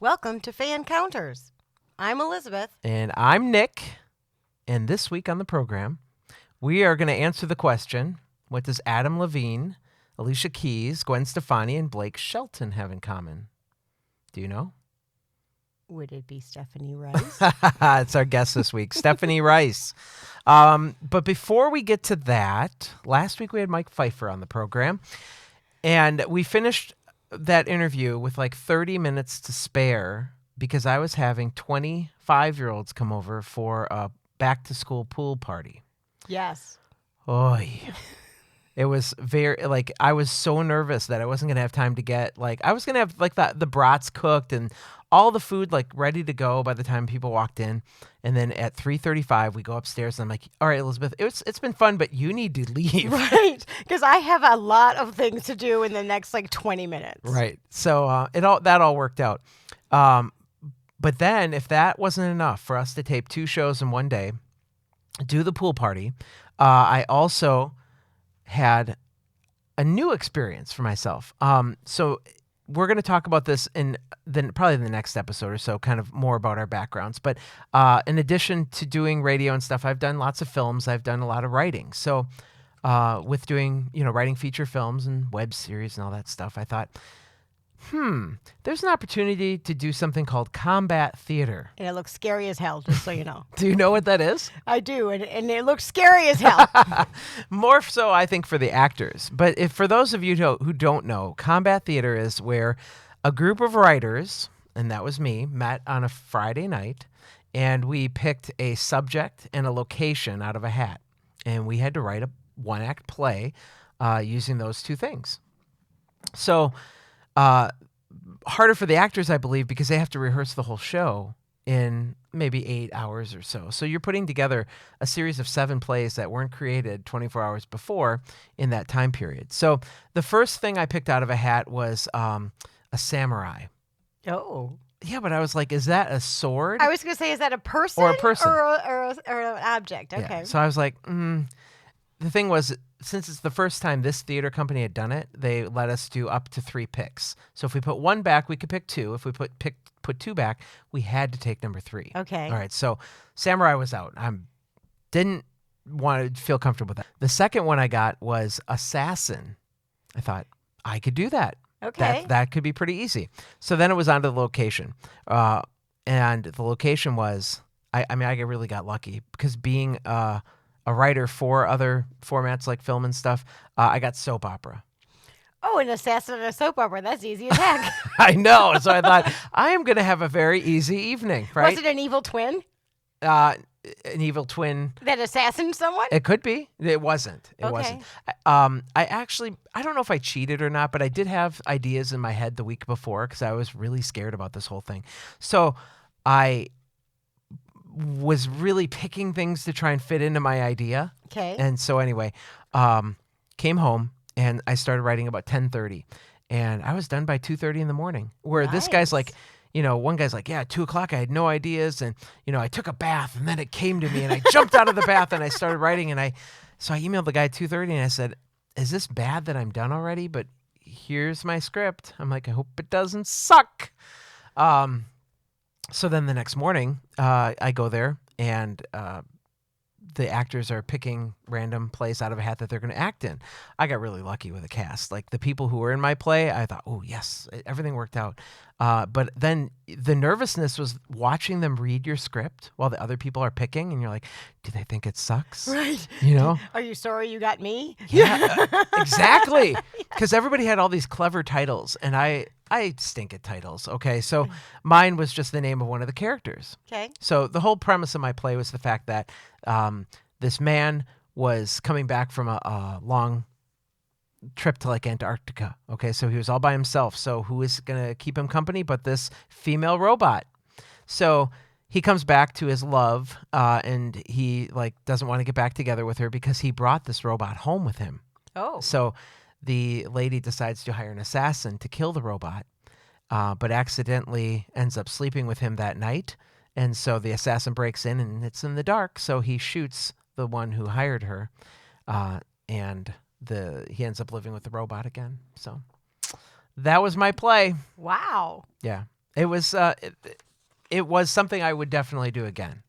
Welcome to Fancounters. I'm Elizabeth. And I'm Nick. And this week on the program, we are going to answer the question, what does Adam Levine, Alicia Keys, Gwen Stefani, and Blake Shelton have in common? Do you know? Would it be Stephanie Rice? It's our guest this week, Stephanie Rice. But before we get to that, last week we had Mike Pfeiffer on the program, and we finished that interview with like 30 minutes to spare because I was having 25-year-olds come over for a back-to-school pool party. Yes. Oy. It was I was so nervous that I wasn't going to have time to get, I was going to have, the brats cooked and all the food, ready to go by the time people walked in. And then at 3:35, we go upstairs, and I'm like, all right, Elizabeth, it's been fun, but you need to leave. Right, because I have a lot of things to do in the next, 20 minutes. Right. So that all worked out. But then, if that wasn't enough for us to tape 2 shows in one day, do the pool party, I also had a new experience for myself. So we're going to talk about this in probably the next episode or so, kind of more about our backgrounds. But in addition to doing radio and stuff, I've done lots of films. I've done a lot of writing. So with doing, writing feature films and web series and all that stuff, I thought, there's an opportunity to do something called combat theater. And it looks scary as hell, just so you know. Do you know what that is? I do, and it looks scary as hell. More so, I think, for the actors. But if for those of you who don't know, combat theater is where a group of writers, and that was me, met on a Friday night, and we picked a subject and a location out of a hat. And we had to write a one-act play using those 2 things. So harder for the actors, I believe, because they have to rehearse the whole show in maybe 8 hours or so. So you're putting together a series of 7 plays that weren't created 24 hours before in that time period. So the first thing I picked out of a hat was a samurai. Oh. Yeah, but I was like, is that a sword? I was going to say, is that a person? Or a person. Or an object? Okay. Yeah. So I was like, the thing was, since it's the first time this theater company had done it, they let us do up to 3 picks. So if we put 1 back, we could pick 2. If we put 2 back, we had to take number 3. Okay. All right. So Samurai was out. I didn't want to feel comfortable with that. The second one I got was Assassin. I thought I could do that. Okay. That could be pretty easy. So then it was on to the location. And the location was, I really got lucky because being a writer for other formats like film and stuff, I got soap opera. Oh, an assassin in a soap opera. That's easy as heck. I know. So I thought, I am going to have a very easy evening, right? Was it an evil twin? An evil twin. That assassined someone? It could be. It wasn't. It Okay. wasn't. I don't know if I cheated or not, but I did have ideas in my head the week before because I was really scared about this whole thing. So I was really picking things to try and fit into my idea. Okay. And so anyway, came home and I started writing about 10:30, and I was done by 2:30 in the morning. Where this guy's like, one guy's like, 2:00, I had no ideas, and I took a bath, and then it came to me, and I jumped out of the bath, and I started writing, so I emailed the guy at 2:30, and I said, is this bad that I'm done already? But here's my script. I'm like, I hope it doesn't suck. So then the next morning, I go there, and the actors are picking random plays out of a hat that they're going to act in. I got really lucky with the cast. Like the people who were in my play, I thought, oh, yes, everything worked out. But then the nervousness was watching them read your script while the other people are picking, and you're like, do they think it sucks? Right. Are you sorry you got me? Yeah, exactly. Because everybody had all these clever titles, and I stink at titles, okay? So mine was just the name of one of the characters. Okay. So the whole premise of my play was the fact that this man was coming back from a long trip to Antarctica, okay? So he was all by himself. So who is going to keep him company but this female robot? So he comes back to his love, and he doesn't want to get back together with her because he brought this robot home with him. Oh. So the lady decides to hire an assassin to kill the robot, but accidentally ends up sleeping with him that night. And so the assassin breaks in, and it's in the dark. So he shoots the one who hired her, and he ends up living with the robot again. So that was my play. Wow. Yeah. It was it was something I would definitely do again.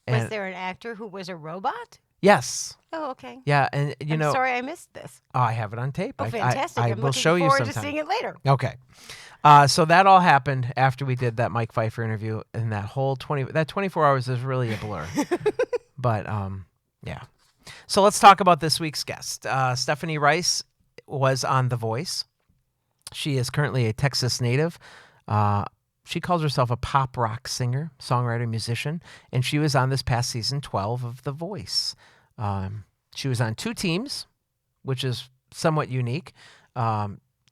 Was And there an actor who was a robot? yes. Oh, okay. Yeah, and I'm sorry I missed this. oh, I have it on tape. Oh, fantastic. I I'm will looking show you forward sometime. to seeing it later. Okay. So that all happened after we did that Mike Pfeiffer interview, and that whole 24 hours is really a blur. But yeah. So let's talk about this week's guest. Stephanie Rice was on The Voice. She is currently a Texas native. She calls herself a pop rock singer, songwriter, musician, and she was on this past season 12 of The Voice. She was on two teams, which is somewhat unique.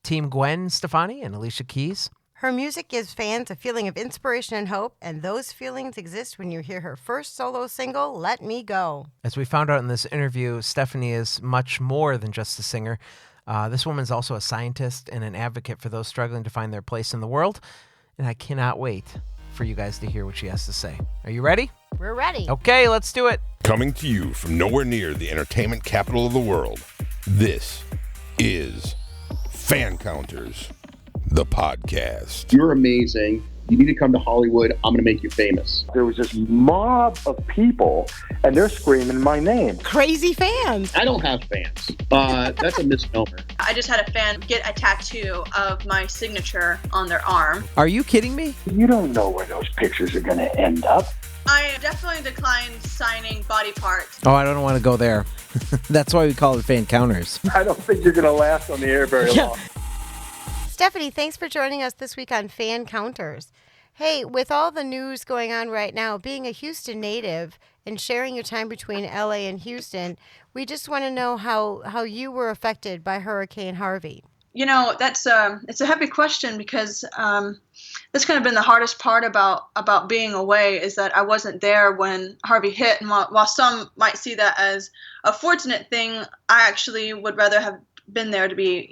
Team Gwen Stefani and Alicia Keys. Her music gives fans a feeling of inspiration and hope, and those feelings exist when you hear her first solo single, Let Me Go. As we found out in this interview, Stephanie is much more than just a singer. This woman's also a scientist and an advocate for those struggling to find their place in the world, and I cannot wait for you guys to hear what she has to say. Are you ready? We're ready. Okay, let's do it. Coming to you from nowhere near the entertainment capital of the world, this is Fancounters, the podcast. You're amazing. You need to come to Hollywood. I'm going to make you famous. There was this mob of people, and they're screaming my name. Crazy fans. I don't have fans. That's a misnomer. I just had a fan get a tattoo of my signature on their arm. Are you kidding me? You don't know where those pictures are going to end up. I definitely declined signing body parts. Oh, I don't want to go there. That's why we call it Fan Counters. I don't think you're going to last on the air very long. Stephanie, thanks for joining us this week on Fan Counters. Hey, with all the news going on right now, being a Houston native and sharing your time between LA and Houston, we just want to know how you were affected by Hurricane Harvey. You know, that's it's a heavy question because that's kind of been the hardest part about being away is that I wasn't there when Harvey hit. And while some might see that as a fortunate thing, I actually would rather have been there to be,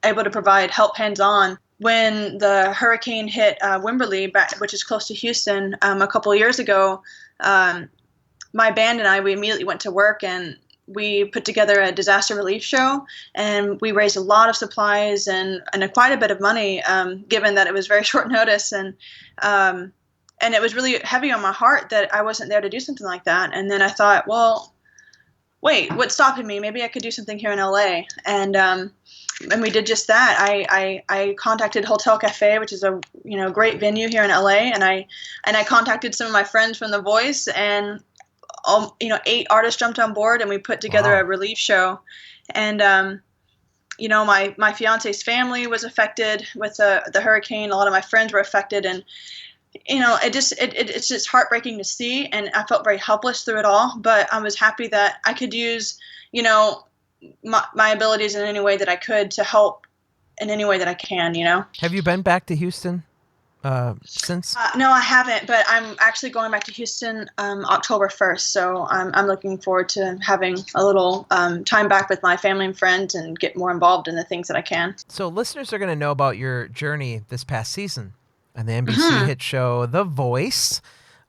able to provide help hands-on. When the hurricane hit Wimberley, which is close to Houston, a couple of years ago, my band and we immediately went to work and we put together a disaster relief show, and we raised a lot of supplies and quite a bit of money, given that it was very short notice. And it was really heavy on my heart that I wasn't there to do something like that. And then I thought, well, wait, what's stopping me? Maybe I could do something here in LA. And we did just that. I contacted Hotel Cafe, which is a great venue here in LA, and I contacted some of my friends from The Voice, and 8 artists jumped on board, and we put together a relief show. And my fiance's family was affected with the hurricane. A lot of my friends were affected, and it's just heartbreaking to see, and I felt very helpless through it all. But I was happy that I could use my abilities in any way that I could to help in any way that I can. Have you been back to Houston since? No, I haven't, but I'm actually going back to Houston October 1st. So I'm looking forward to having a little time back with my family and friends and get more involved in the things that I can. So listeners are going to know about your journey this past season on the NBC hit show The Voice.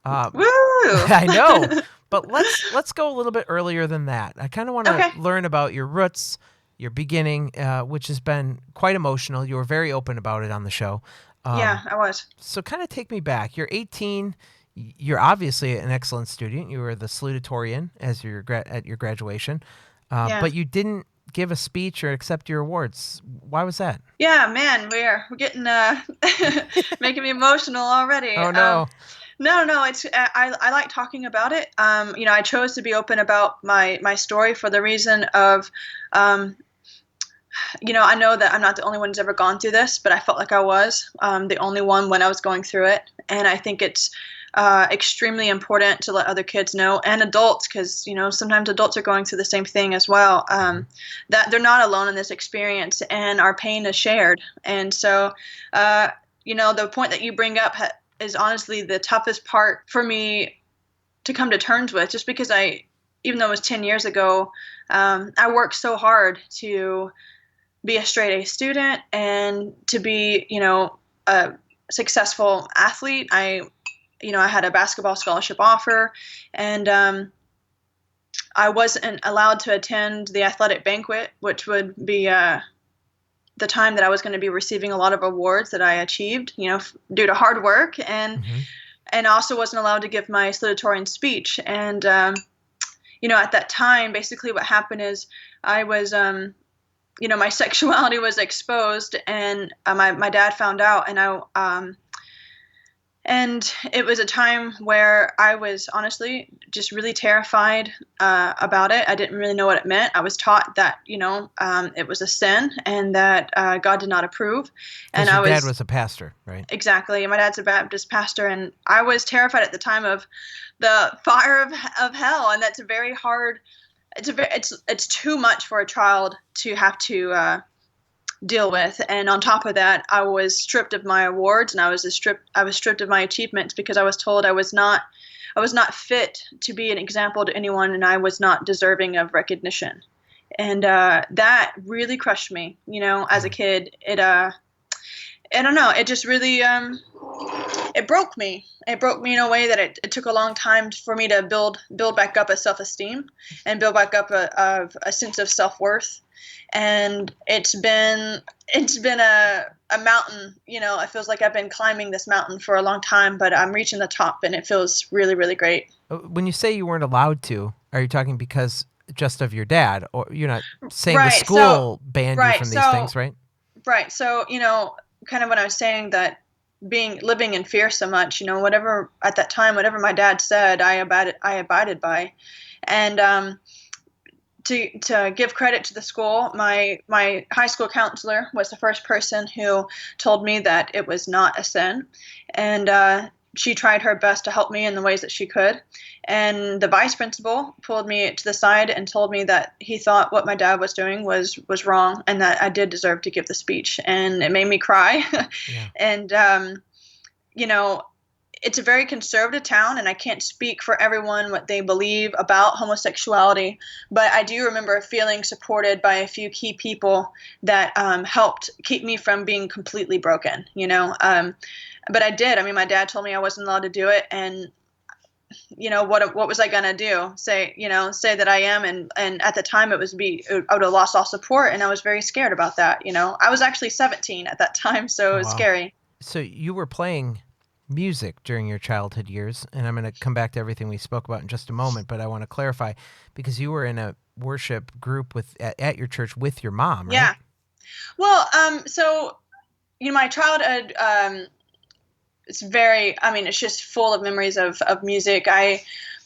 Woo! I know. But let's go a little bit earlier than that. I kind of want to learn about your roots, your beginning, which has been quite emotional. You were very open about it on the show. Yeah, I was. So kind of take me back. You're 18. You're obviously an excellent student. You were the salutatorian at your graduation. But you didn't give a speech or accept your awards. Why was that? Yeah, man, we're getting making me emotional already. Oh no. No, it's I like talking about it. I chose to be open about my story for the reason of, I know that I'm not the only one who's ever gone through this, but I felt like I was the only one when I was going through it. And I think it's extremely important to let other kids know, and adults, because, sometimes adults are going through the same thing as well, that they're not alone in this experience and our pain is shared. And so, the point that you bring up is honestly the toughest part for me to come to terms with, just because even though it was 10 years ago, I worked so hard to be a straight A student and to be, a successful athlete. I had a basketball scholarship offer, and I wasn't allowed to attend the athletic banquet, which would be the time that I was going to be receiving a lot of awards that I achieved, due to hard work, and also wasn't allowed to give my salutatorian speech. And at that time, basically what happened is I was my sexuality was exposed, and my dad found out, and it was a time where I was honestly just really terrified about it. I didn't really know what it meant. I was taught that, it was a sin, and that God did not approve. And your dad was a pastor, right? Exactly. My dad's a Baptist pastor, and I was terrified at the time of the fire of hell. And that's a very hard, it's too much for a child to have to deal with. And on top of that, I was stripped of my awards, and I was stripped of my achievements, because I was told I was not fit to be an example to anyone, and I was not deserving of recognition. And that really crushed me, as a kid. I don't know, it just really it broke me. It broke me in a way that it took a long time for me to build back up a self-esteem and build back up a sense of self-worth. And it's been a mountain, it feels like I've been climbing this mountain for a long time, but I'm reaching the top, and it feels really, really great. When you say you weren't allowed to, are you talking because just of your dad, or you're not saying Right, the school banned you from these things, right? Right. So, kind of when I was saying that living in fear so much, whatever at that time, whatever my dad said, I abided by. And to give credit to the school, my high school counselor was the first person who told me that it was not a sin, and she tried her best to help me in the ways that she could. And the vice principal pulled me to the side and told me that he thought what my dad was doing was wrong, and that I did deserve to give the speech. And it made me cry. Yeah. And it's a very conservative town, and I can't speak for everyone what they believe about homosexuality, but I do remember feeling supported by a few key people that helped keep me from being completely broken, but I did. I mean, my dad told me I wasn't allowed to do it, and what was I gonna do? Say that I am, and at the time I would have lost all support, and I was very scared about that. I was actually 17 at that time, so it was scary. So you were playing music during your childhood years, and I'm going to come back to everything we spoke about in just a moment, but I want to clarify, because you were in a worship group at your church with your mom, right? Yeah. Well, so my childhood, it's just full of memories of music.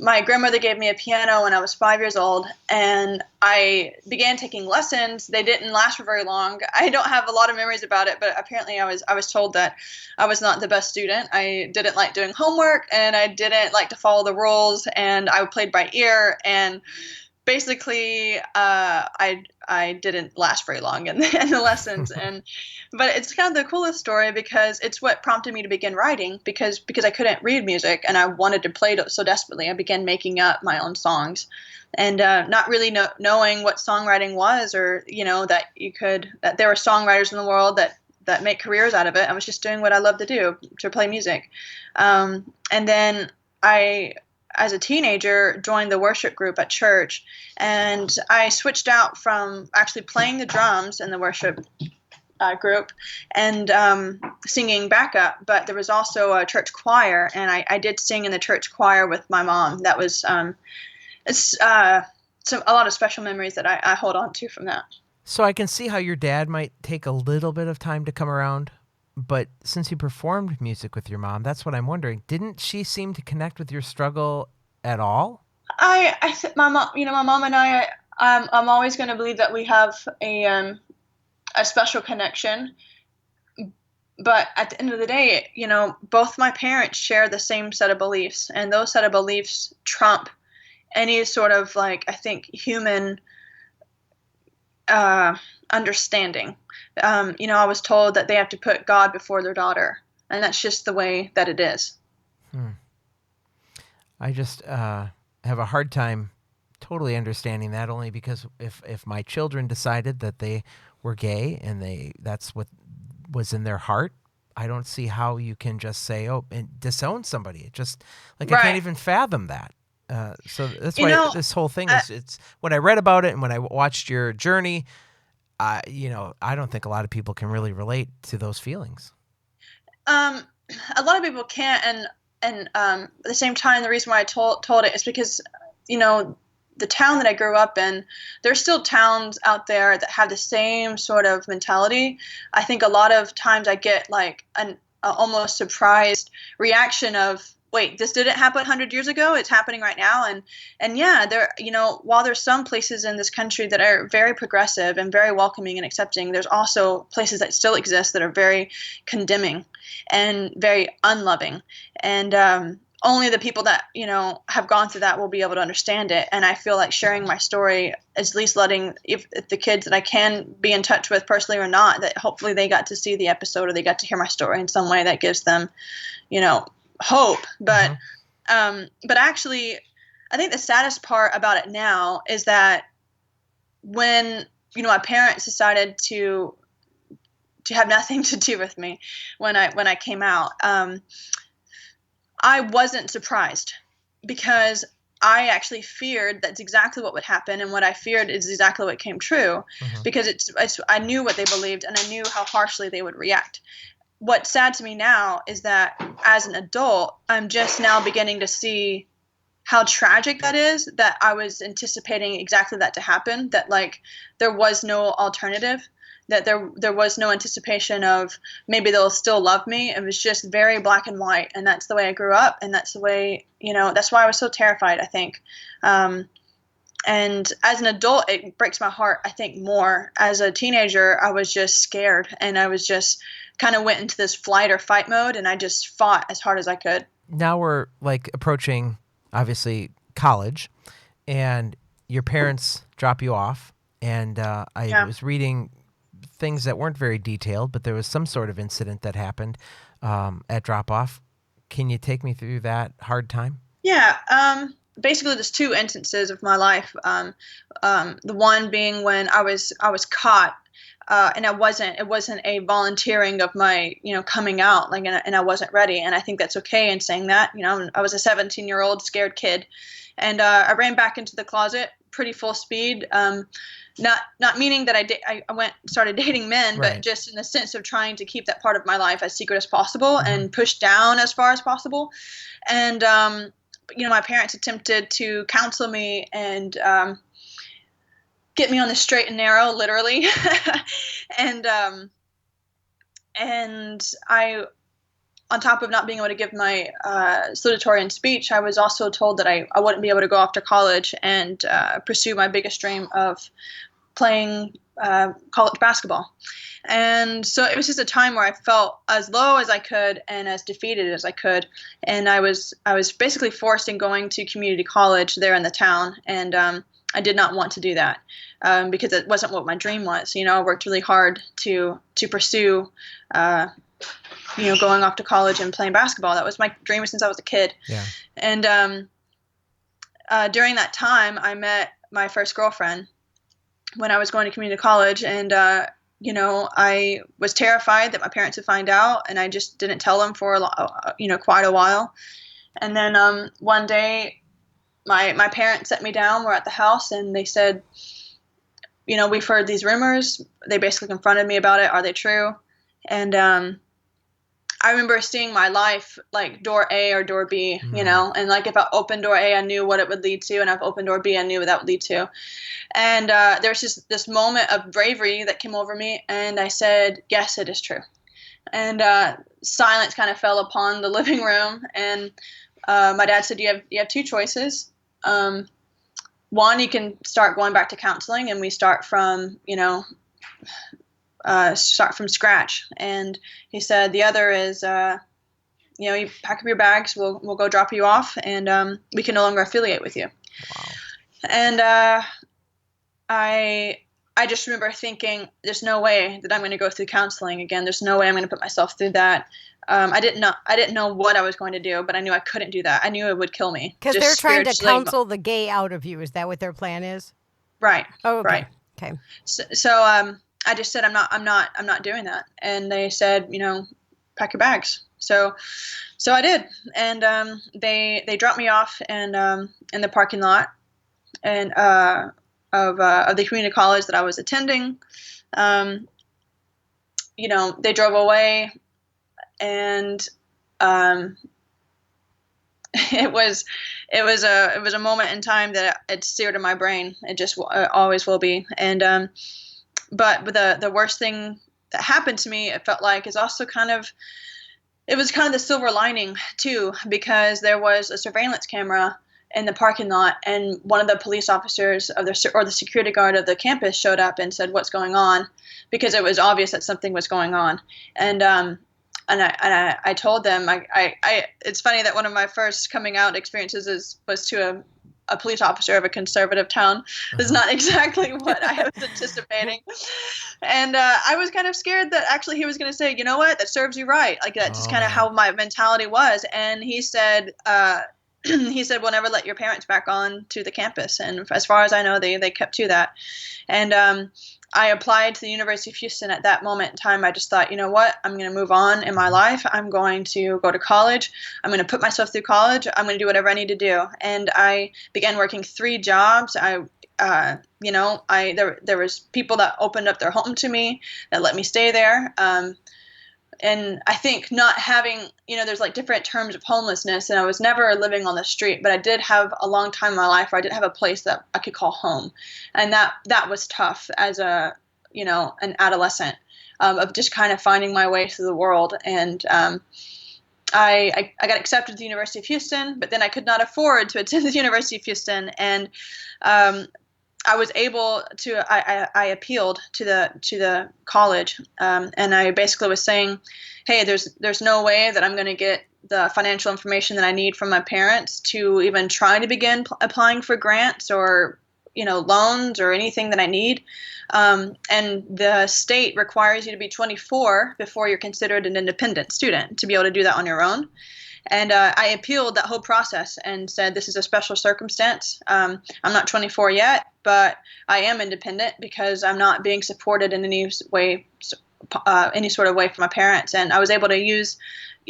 My grandmother gave me a piano when I was 5 years old, and I began taking lessons. They didn't last for very long. I don't have a lot of memories about it, but apparently I was told that I was not the best student. I didn't like doing homework, and I didn't like to follow the rules, and I played by ear, and basically I didn't last very long in the lessons. But it's kind of the coolest story, because it's what prompted me to begin writing, because I couldn't read music and I wanted to play it so desperately. I began making up my own songs, and not really knowing what songwriting was, or that there were songwriters in the world that make careers out of it. I was just doing what I love to do, to play music. And then I, as a teenager, joined the worship group at church, and I switched out from actually playing the drums in the worship group and singing backup, but there was also a church choir, and I did sing in the church choir with my mom. That was a lot of special memories that I hold on to from that. So I can see how your dad might take a little bit of time to come around, but since you performed music with your mom, that's what I'm wondering. Didn't she seem to connect with your struggle at all? My mom and I, I'm always going to believe that we have a special connection. But at the end of the day, both my parents share the same set of beliefs, and those set of beliefs trump any sort of, I think, human understanding. I was told that they have to put God before their daughter, and that's just the way that it is. I just have a hard time totally understanding that, only because if my children decided that they were gay and that's what was in their heart, I don't see how you can just say, and disown somebody. It just, I can't even fathom that. So that's why this whole thing is, it's when I read about it and when I watched your journey, I don't think a lot of people can really relate to those feelings. A lot of people can't, and at the same time, the reason why I told it is because, the town that I grew up in, there's still towns out there that have the same sort of mentality. I think a lot of times I get like an almost surprised reaction of, wait, this didn't happen 100 years ago. It's happening right now. And yeah, while there's some places in this country that are very progressive and very welcoming and accepting, there's also places that still exist that are very condemning and very unloving. And only the people that, have gone through that will be able to understand it. And I feel like sharing my story is at least letting if the kids that I can be in touch with personally or not, that hopefully they got to see the episode or they got to hear my story in some way that gives them, hope. But but actually, I think the saddest part about it now is that when my parents decided to have nothing to do with me when I came out, I wasn't surprised, because I actually feared that's exactly what would happen, and what I feared is exactly what came true, because I knew what they believed and I knew how harshly they would react. What's sad to me now is that as an adult, I'm just now beginning to see how tragic that is, that I was anticipating exactly that to happen, that like there was no alternative, that there was no anticipation of maybe they'll still love me. It was just very black and white, and that's the way I grew up, and that's the way, that's why I was so terrified, I think. And as an adult, it breaks my heart, I think, more. As a teenager, I was just scared, and I was just kind of went into this flight or fight mode, and I just fought as hard as I could. Now we're like approaching, obviously, college, and your parents drop you off, and I was reading things that weren't very detailed, but there was some sort of incident that happened at drop-off. Can you take me through that hard time? Yeah. Basically, there's two instances of my life. The one being when I was caught, and it wasn't a volunteering of my, coming out, like, and I wasn't ready. And I think that's okay in saying that. I was a 17-year-old scared kid, and I ran back into the closet pretty full speed. Not meaning that I started dating men, Right. but just in the sense of trying to keep that part of my life as secret as possible and push down as far as possible. And my parents attempted to counsel me and get me on the straight and narrow, literally. and I, on top of not being able to give my salutatorian speech, I was also told that I wouldn't be able to go off to college and pursue my biggest dream of playing college basketball. And so it was just a time where I felt as low as I could and as defeated as I could. And I was basically forced in going to community college there in the town. And I did not want to do that because it wasn't what my dream was. I worked really hard to pursue going off to college and playing basketball. That was my dream since I was a kid. Yeah. And during that time, I met my first girlfriend when I was going to community college. And, I was terrified that my parents would find out, and I just didn't tell them for, quite a while. And then one day, my parents set me down. We're at the house, and they said, we've heard these rumors. They basically confronted me about it. Are they true? And I remember seeing my life like door A or door B, and like if I opened door A, I knew what it would lead to, and if I opened door B, I knew what that would lead to. And there was just this moment of bravery that came over me, and I said, yes, it is true. And silence kind of fell upon the living room, and my dad said, you have two choices. One, you can start going back to counseling, and we start from, start from scratch. And he said the other is, you pack up your bags, we'll go drop you off, and we can no longer affiliate with you. Wow. And I just remember thinking, there's no way that I'm going to go through counseling again. There's no way I'm going to put myself through that. I didn't know what I was going to do, but I knew I couldn't do that. I knew it would kill me. Because they're trying to counsel the gay out of you. Is that what their plan is? Right. Oh, okay. Right. Okay. So I just said, I'm not doing that. And they said, pack your bags. So I did. And they dropped me off and in the parking lot and of the community college that I was attending. They drove away, and it was a moment in time that it seared in my brain. It just always will be. And but the worst thing that happened to me, it felt like, is also it was kind of the silver lining too, because there was a surveillance camera in the parking lot, and one of the police officers or the security guard of the campus showed up and said, "What's going on?" Because it was obvious that something was going on. And I told them, it's funny that one of my first coming out experiences was to a police officer of a conservative town. It's not exactly what I was anticipating. And I was kind of scared that actually he was going to say, "You know what, that serves you right." Like, that's just kind of how my mentality was. And he said, "We'll never let your parents back on to the campus." And as far as I know, they kept to that. And I applied to the University of Houston at that moment in time. I just thought, you know what, I'm going to move on in my life. I'm going to go to college. I'm going to put myself through college. I'm going to do whatever I need to do. And I began working 3 jobs. There was people that opened up their home to me, that let me stay there. And I think not having, there's like different terms of homelessness, and I was never living on the street, but I did have a long time in my life where I did have a place that I could call home. And that was tough as an adolescent, of just kind of finding my way through the world. And I got accepted to the University of Houston, but then I could not afford to attend the University of Houston. And I was able to, I appealed to the college, and I basically was saying, hey, there's no way that I'm going to get the financial information that I need from my parents to even try to begin applying for grants or, loans or anything that I need. And the state requires you to be 24 before you're considered an independent student to be able to do that on your own. And I appealed that whole process and said, this is a special circumstance. I'm not 24 yet, but I am independent because I'm not being supported in any way, any sort of way from my parents. And I was able to use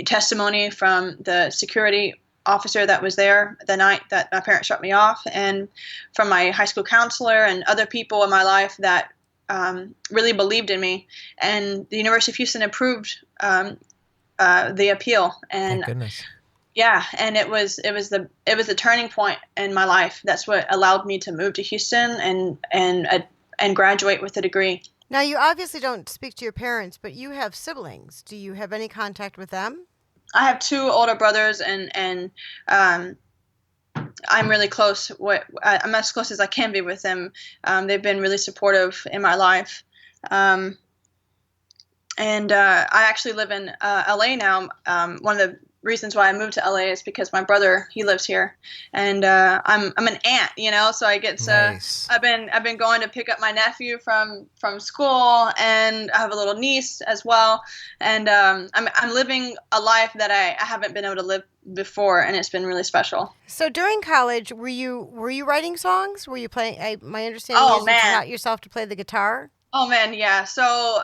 testimony from the security officer that was there the night that my parents shut me off, and from my high school counselor and other people in my life that really believed in me. And the University of Houston approved the appeal. And thank goodness. Yeah, and it was the turning point in my life. That's what allowed me to move to Houston and graduate with a degree. Now, you obviously don't speak to your parents, but you have siblings. Do you have any contact with them? I have 2 older brothers, and I'm really close. I'm as close as I can be with them. They've been really supportive in my life. And I actually live in LA now. One of the reasons why I moved to LA is because my brother, he lives here, and I'm an aunt, so I get to. Nice. I've been going to pick up my nephew from school, and I have a little niece as well, and I'm living a life that I haven't been able to live before, and it's been really special. So during college, were you writing songs? Were you playing? My understanding is you taught yourself to play the guitar. Oh man, yeah. So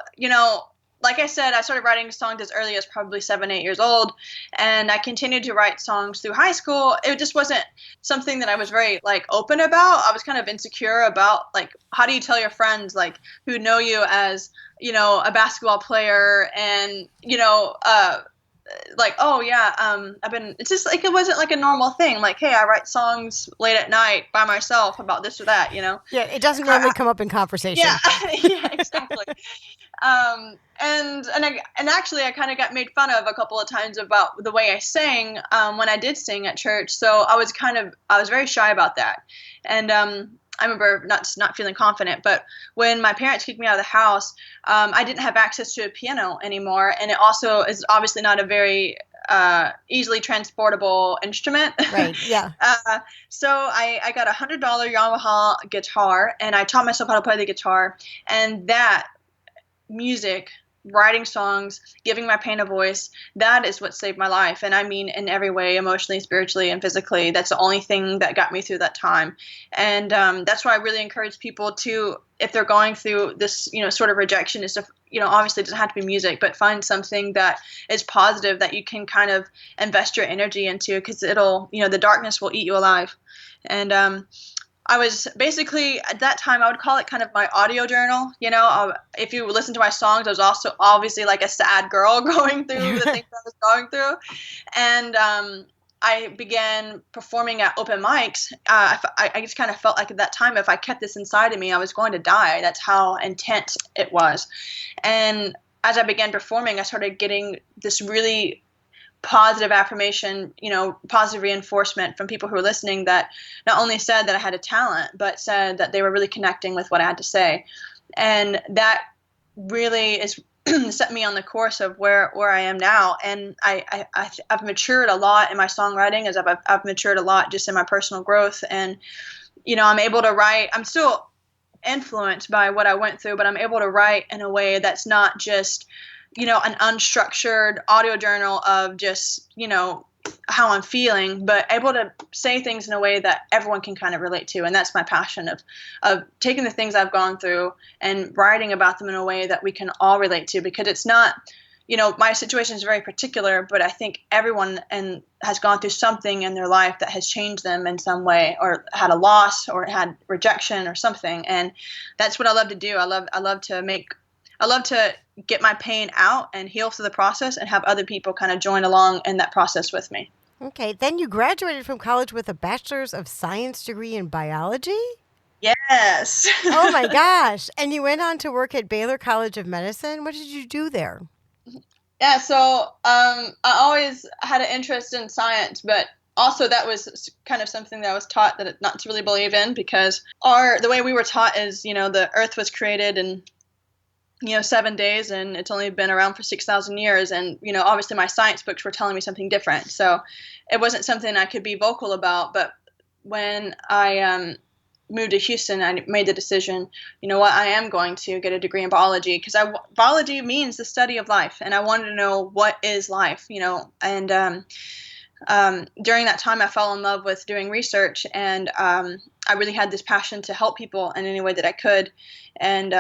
like I said, I started writing songs as early as probably 7, 8 years old, and I continued to write songs through high school. It just wasn't something that I was very open about. I was kind of insecure about how do you tell your friends who know you as a basketball player, and oh yeah, I've been. It's just it wasn't a normal thing. Hey, I write songs late at night by myself about this or that. Yeah, it doesn't normally come up in conversation. Yeah, yeah, exactly. And actually, I kind of got made fun of a couple of times about the way I sang when I did sing at church. So I was very shy about that. And I remember not feeling confident. But when my parents kicked me out of the house, I didn't have access to a piano anymore, and it also is obviously not a very easily transportable instrument. Right. Yeah. So I got a $100 Yamaha guitar, and I taught myself how to play the guitar, and that music, writing songs, giving my pain a voice, that is what saved my life. And I mean in every way, emotionally, spiritually, and physically. That's the only thing that got me through that time. And that's why I really encourage people to, if they're going through this, sort of rejection, is to, obviously it doesn't have to be music, but find something that is positive that you can kind of invest your energy into, because it'll, the darkness will eat you alive. And I was basically, at that time, I would call it kind of my audio journal. If you listen to my songs, I was also obviously like a sad girl going through the things I was going through. And I began performing at open mics. I just kind of felt like at that time, if I kept this inside of me, I was going to die. That's how intense it was. And as I began performing, I started getting this really positive affirmation, positive reinforcement from people who were listening, that not only said that I had a talent, but said that they were really connecting with what I had to say. And that really is set me on the course of where I am now. And I've matured a lot in my songwriting, as I've matured a lot just in my personal growth. And, I'm able to write. I'm still influenced by what I went through, but I'm able to write in a way that's not just, an unstructured audio journal of just, how I'm feeling, but able to say things in a way that everyone can kind of relate to. And that's my passion of taking the things I've gone through and writing about them in a way that we can all relate to, because it's not, my situation is very particular, but I think everyone has gone through something in their life that has changed them in some way, or had a loss, or had rejection or something. And that's what I love to do. I love to get my pain out and heal through the process, and have other people kind of join along in that process with me. Okay. Then you graduated from college with a Bachelor's of Science degree in biology? Yes. Oh my gosh. And you went on to work at Baylor College of Medicine. What did you do there? Yeah, so I always had an interest in science, but also that was kind of something that I was taught that not to really believe in, because the way we were taught is, the earth was created in 7 days, and it's only been around for 6,000 years. And, obviously my science books were telling me something different. So it wasn't something I could be vocal about. But when I moved to Houston, I made the decision, I am going to get a degree in biology, because biology means the study of life. And I wanted to know, what is life, and during that time, I fell in love with doing research, and I really had this passion to help people in any way that I could. And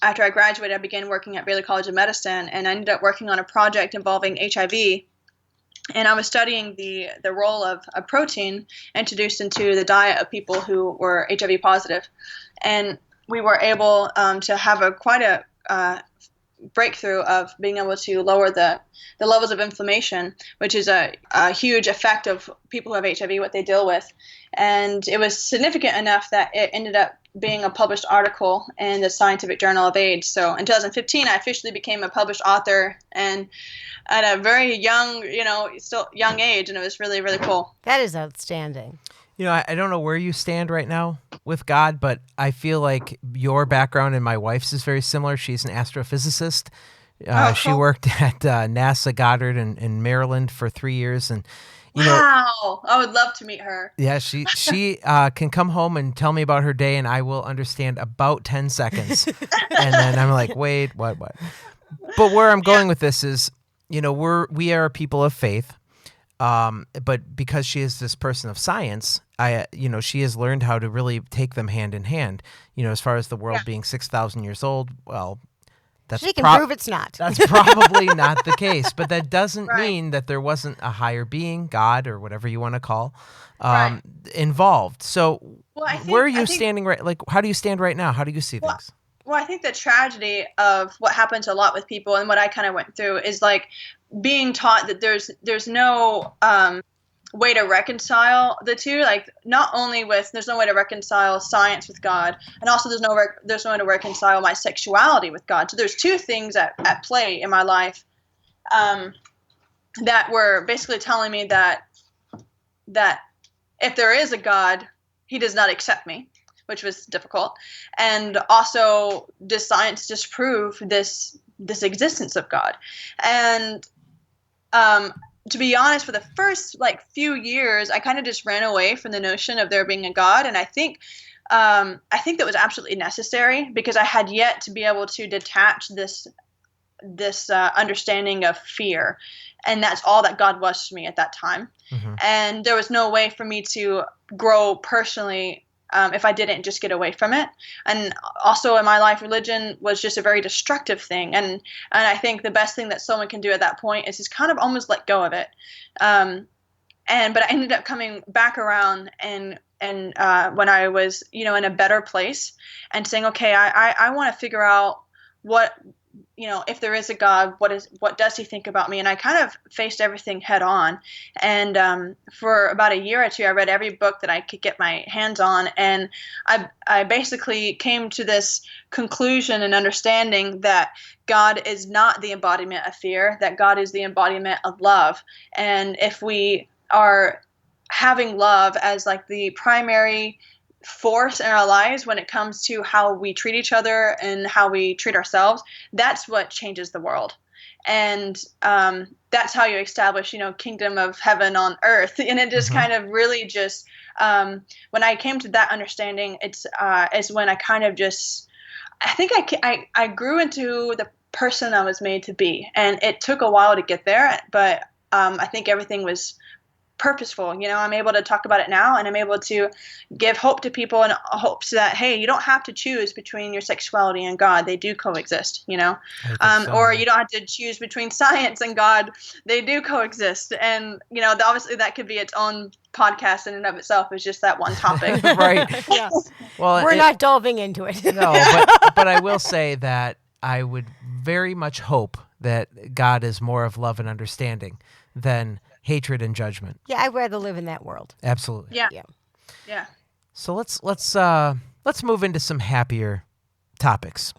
after I graduated, I began working at Baylor College of Medicine, and I ended up working on a project involving HIV. And I was studying the role of a protein introduced into the diet of people who were HIV positive. And we were able to have quite a breakthrough of being able to lower the levels of inflammation, which is a huge effect of people who have HIV, what they deal with. And it was significant enough that it ended up being a published article in the Scientific Journal of AIDS. So in 2015, I officially became a published author, and at a very young, still young age, and it was really, really cool. That is outstanding. I don't know where you stand right now with God, but I feel like your background and my wife's is very similar. She's an astrophysicist. She worked at NASA Goddard in Maryland for 3 years, and wow, I would love to meet her. Yeah, she can come home and tell me about her day, and I will understand about 10 seconds, and then I'm like, wait, what? But where I'm going with this is, we are people of faith. But because she is this person of science, she has learned how to really take them hand in hand. As far as the world being 6,000 years old, well, she can prove it's not. That's probably not the case, but that doesn't mean that there wasn't a higher being, God, or whatever you want to call, involved. So, where are you standing right? Like, how do you stand right now? How do you see things? Well, I think the tragedy of what happens a lot with people, and what I kind of went through, is like being taught that there's no way to reconcile the two. Like, not only there's no way to reconcile science with God, and also there's no way to reconcile my sexuality with God. So there's two things at play in my life that were basically telling me that if there is a God, he does not accept me, which was difficult. And also, does science disprove this existence of God? And to be honest, for the first few years, I kind of just ran away from the notion of there being a God. And I think that was absolutely necessary, because I had yet to be able to detach this understanding of fear. And that's all that God was to me at that time. Mm-hmm. And there was no way for me to grow personally if I didn't just get away from it. And also in my life, religion was just a very destructive thing. And I think the best thing that someone can do at that point is just kind of almost let go of it. But I ended up coming back around and when I was, in a better place, and saying, okay, I want to figure out what, if there is a God, what does he think about me? And I kind of faced everything head on. And for about a year or two, I read every book that I could get my hands on. And I basically came to this conclusion and understanding that God is not the embodiment of fear, that God is the embodiment of love. And if we are having love as like the primary force in our lives when it comes to how we treat each other and how we treat ourselves, that's what changes the world. And that's how you establish, kingdom of heaven on earth. And it just kind of really just, when I came to that understanding, it's when I kind of just, I think I grew into the person I was made to be. And it took a while to get there, but I think everything was purposeful. I'm able to talk about it now, and I'm able to give hope to people, and hopes that, hey, you don't have to choose between your sexuality and God. They do coexist, or you don't have to choose between science and God. They do coexist. And, obviously that could be its own podcast in and of itself, is just that one topic. Right. Yeah. Well, We're not delving into it. No, but I will say that I would very much hope that God is more of love and understanding than hatred and judgment. Yeah, I'd rather live in that world. Absolutely. Yeah. So let's move into some happier topics.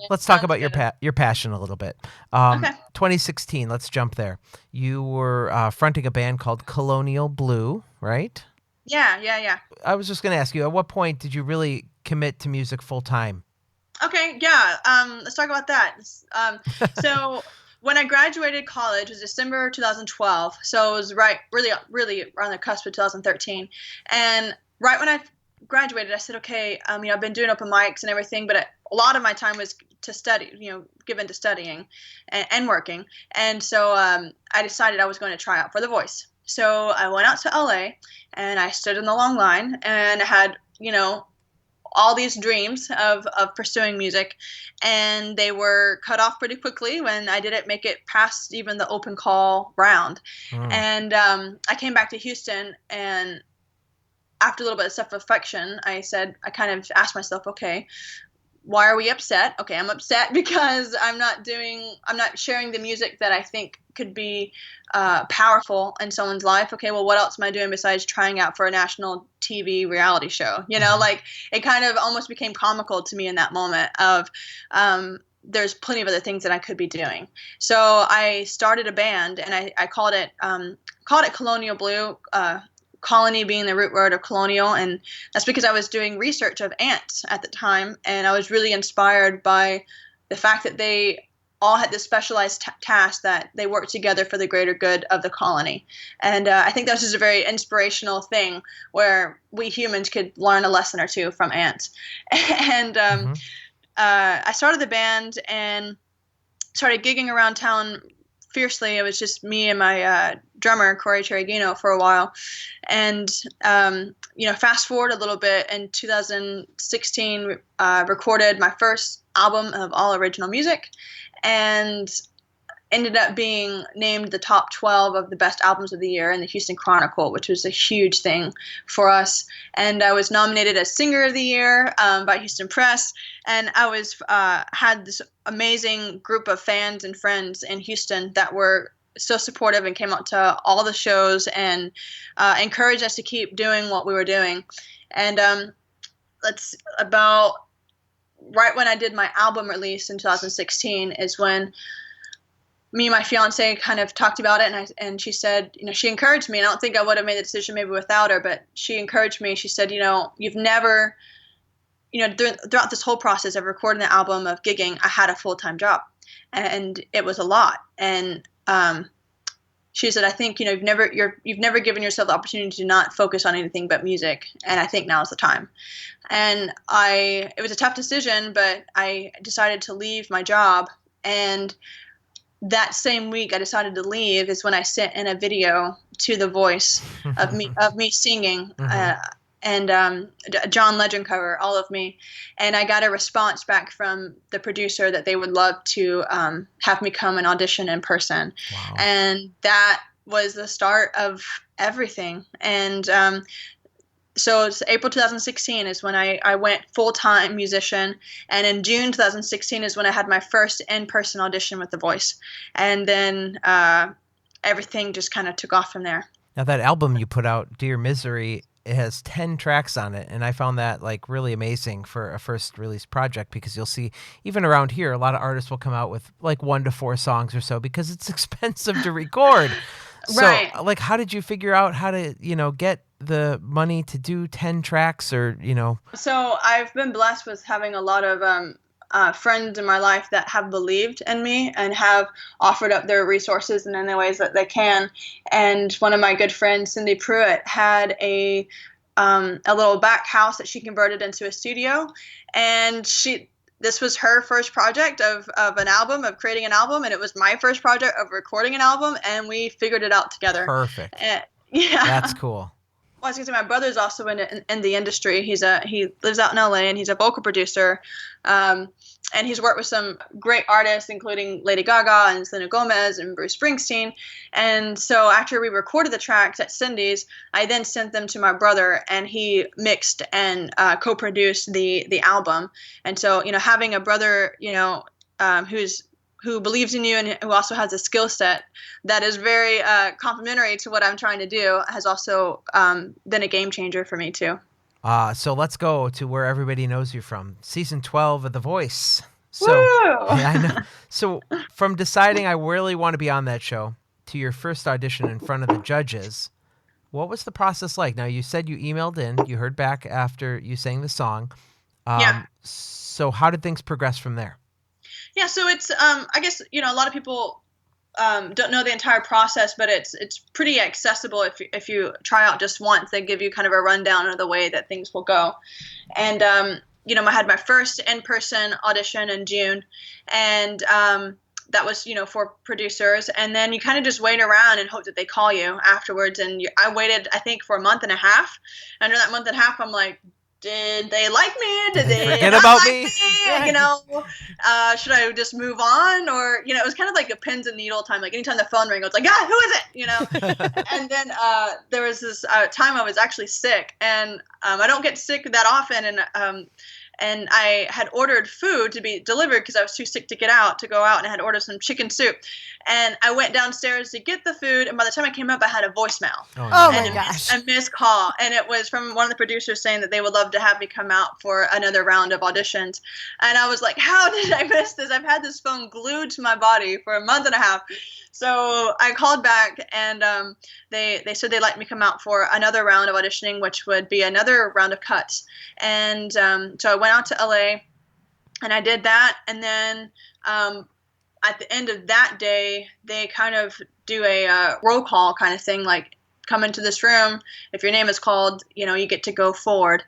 Let's talk about your passion a little bit. Okay. 2016. Let's jump there. You were fronting a band called Colonial Blue, right? Yeah. I was just going to ask you, at what point did you really commit to music full time? Okay. Yeah. Let's talk about that. So. When I graduated college, it was December 2012, so it was really on the cusp of 2013. And right when I graduated, I said, okay, I've been doing open mics and everything, but a lot of my time was to study, given to studying and working. And so I decided I was going to try out for The Voice. So I went out to LA, and I stood in the long line, and I had, all these dreams of pursuing music, and they were cut off pretty quickly when I didn't make it past even the open call round. And I came back to Houston, and after a little bit of self-reflection, I kind of asked myself, okay, why are we upset? Okay, I'm upset because I'm not sharing the music that I think could be powerful in someone's life. Okay, well, what else am I doing besides trying out for a national TV reality show? Like, it kind of almost became comical to me in that moment of there's plenty of other things that I could be doing. So I started a band, and I called it Colonial Blue. Colony being the root word of colonial, and that's because I was doing research of ants at the time, and I was really inspired by the fact that they all had this specialized task that they worked together for the greater good of the colony. And I think that's just a very inspirational thing where we humans could learn a lesson or two from ants. And I started the band and started gigging around town fiercely. It was just me and my drummer, Corey Cherigino, for a while. And, fast forward a little bit, in 2016, recorded my first album of all original music, and ended up being named the top 12 of the best albums of the year in the Houston Chronicle, which was a huge thing for us. And I was nominated as Singer of the Year by Houston Press. And I was had this amazing group of fans and friends in Houston that were so supportive and came out to all the shows and encouraged us to keep doing what we were doing. And about right when I did my album release in 2016 is when me and my fiance kind of talked about it, and she said, she encouraged me. And I don't think I would have made the decision maybe without her, but she encouraged me. She said, you've never, throughout this whole process of recording the album, of gigging, I had a full-time job, and it was a lot. And she said, I think, you've never given yourself the opportunity to not focus on anything but music. And I think now is the time. And it was a tough decision, but I decided to leave my job. And that same week I decided to leave is when I sent in a video to The Voice of me singing, and John Legend cover, all of me. And I got a response back from the producer that they would love to have me come and audition in person. Wow. And that was the start of everything. And so it's April 2016 is when I went full-time musician, and in June 2016 is when I had my first in-person audition with The Voice, and then everything just kind of took off from there. Now that album you put out, Dear Misery, it has 10 tracks on it, and I found that like really amazing for a first release project, because you'll see even around here a lot of artists will come out with like 1 to 4 songs or so because it's expensive to record. So Right. like, how did you figure out how to, get the money to do 10 tracks or, So I've been blessed with having a lot of friends in my life that have believed in me and have offered up their resources in any ways that they can. And one of my good friends, Cindy Pruitt, had a little back house that she converted into a studio, and this was her first project of an album, of creating an album, and it was my first project of recording an album, and we figured it out together. Perfect. Yeah. That's cool. Well, I was going to say, my brother's also in the industry. He lives out in LA, and he's a vocal producer. And he's worked with some great artists, including Lady Gaga and Selena Gomez and Bruce Springsteen. And so after we recorded the tracks at Cindy's, I then sent them to my brother, and he mixed and co-produced the album. And so, having a brother, who believes in you and who also has a skill set that is very complementary to what I'm trying to do has also been a game changer for me too. So let's go to where everybody knows you from. Season 12 of The Voice. So, Woo! yeah, I know. So from deciding I really want to be on that show to your first audition in front of the judges, what was the process like? Now, you said you emailed in, you heard back after you sang the song. Yeah. So how did things progress from there? Yeah, so it's I guess a lot of people don't know the entire process, but it's pretty accessible if you try out just once. They give you kind of a rundown of the way that things will go. And I had my first in-person audition in June, and that was for producers. And then you kind of just wait around and hope that they call you afterwards. And I waited, I think, for a month and a half. Under that month and a half, I'm like, did they like me? Did they forget not about like me? Should I just move on? Or, it was kind of like a pins and needle time. Like anytime the phone rang, it's like, who is it? And then there was this time I was actually sick, and I don't get sick that often. And I had ordered food to be delivered because I was too sick to go out, and I had ordered some chicken soup. And I went downstairs to get the food, and by the time I came up, I had a voicemail. Oh my gosh. A missed call. And it was from one of the producers saying that they would love to have me come out for another round of auditions. And I was like, how did I miss this? I've had this phone glued to my body for a month and a half. So I called back, and they said they'd like me come out for another round of auditioning, which would be another round of cuts. And so I went out to LA, and I did that. And then at the end of that day, they kind of do a roll call kind of thing, like, come into this room. If your name is called, you get to go forward.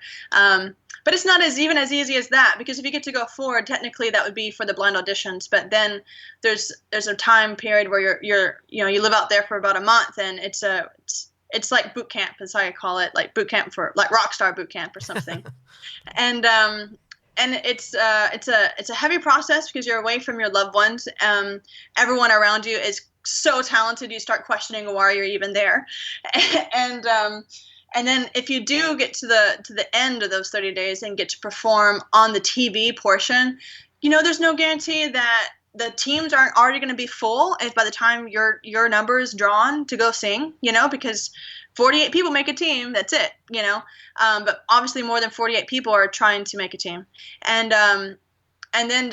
But it's not as easy as that, because if you get to go forward, technically that would be for the blind auditions. But then there's a time period where you live out there for about a month, and it's like boot camp, as I call it, like boot camp for like rock star boot camp or something. And it's a heavy process because you're away from your loved ones. Everyone around you is so talented, you start questioning why you're even there. And then if you do get to the end of those 30 days and get to perform on the TV portion, there's no guarantee that the teams aren't already going to be full if by the time your number is drawn to go sing, because 48 people make a team. That's it, but obviously more than 48 people are trying to make a team. And then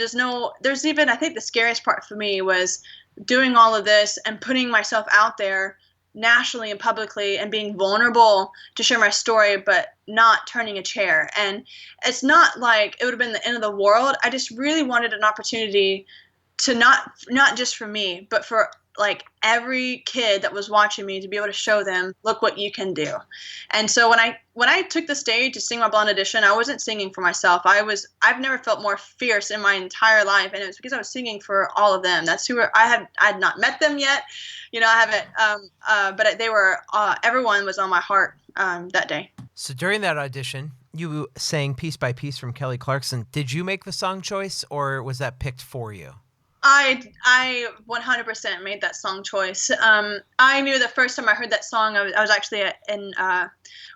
there's even, I think the scariest part for me was doing all of this and putting myself out there nationally and publicly and being vulnerable to share my story, but not turning a chair. And it's not like it would have been the end of the world. I just really wanted an opportunity to not just for me, but for like every kid that was watching me, to be able to show them, look what you can do. And so when I took the stage to sing my blind audition, I wasn't singing for myself. I've never felt more fierce in my entire life, and it was because I was singing for all of them. That's who I had not met them yet, I haven't, but they were everyone was on my heart that day. So during that audition, you sang Piece by Piece from Kelly Clarkson. Did you make the song choice, or was that picked for you? I 100% made that song choice. I knew the first time I heard that song, I was actually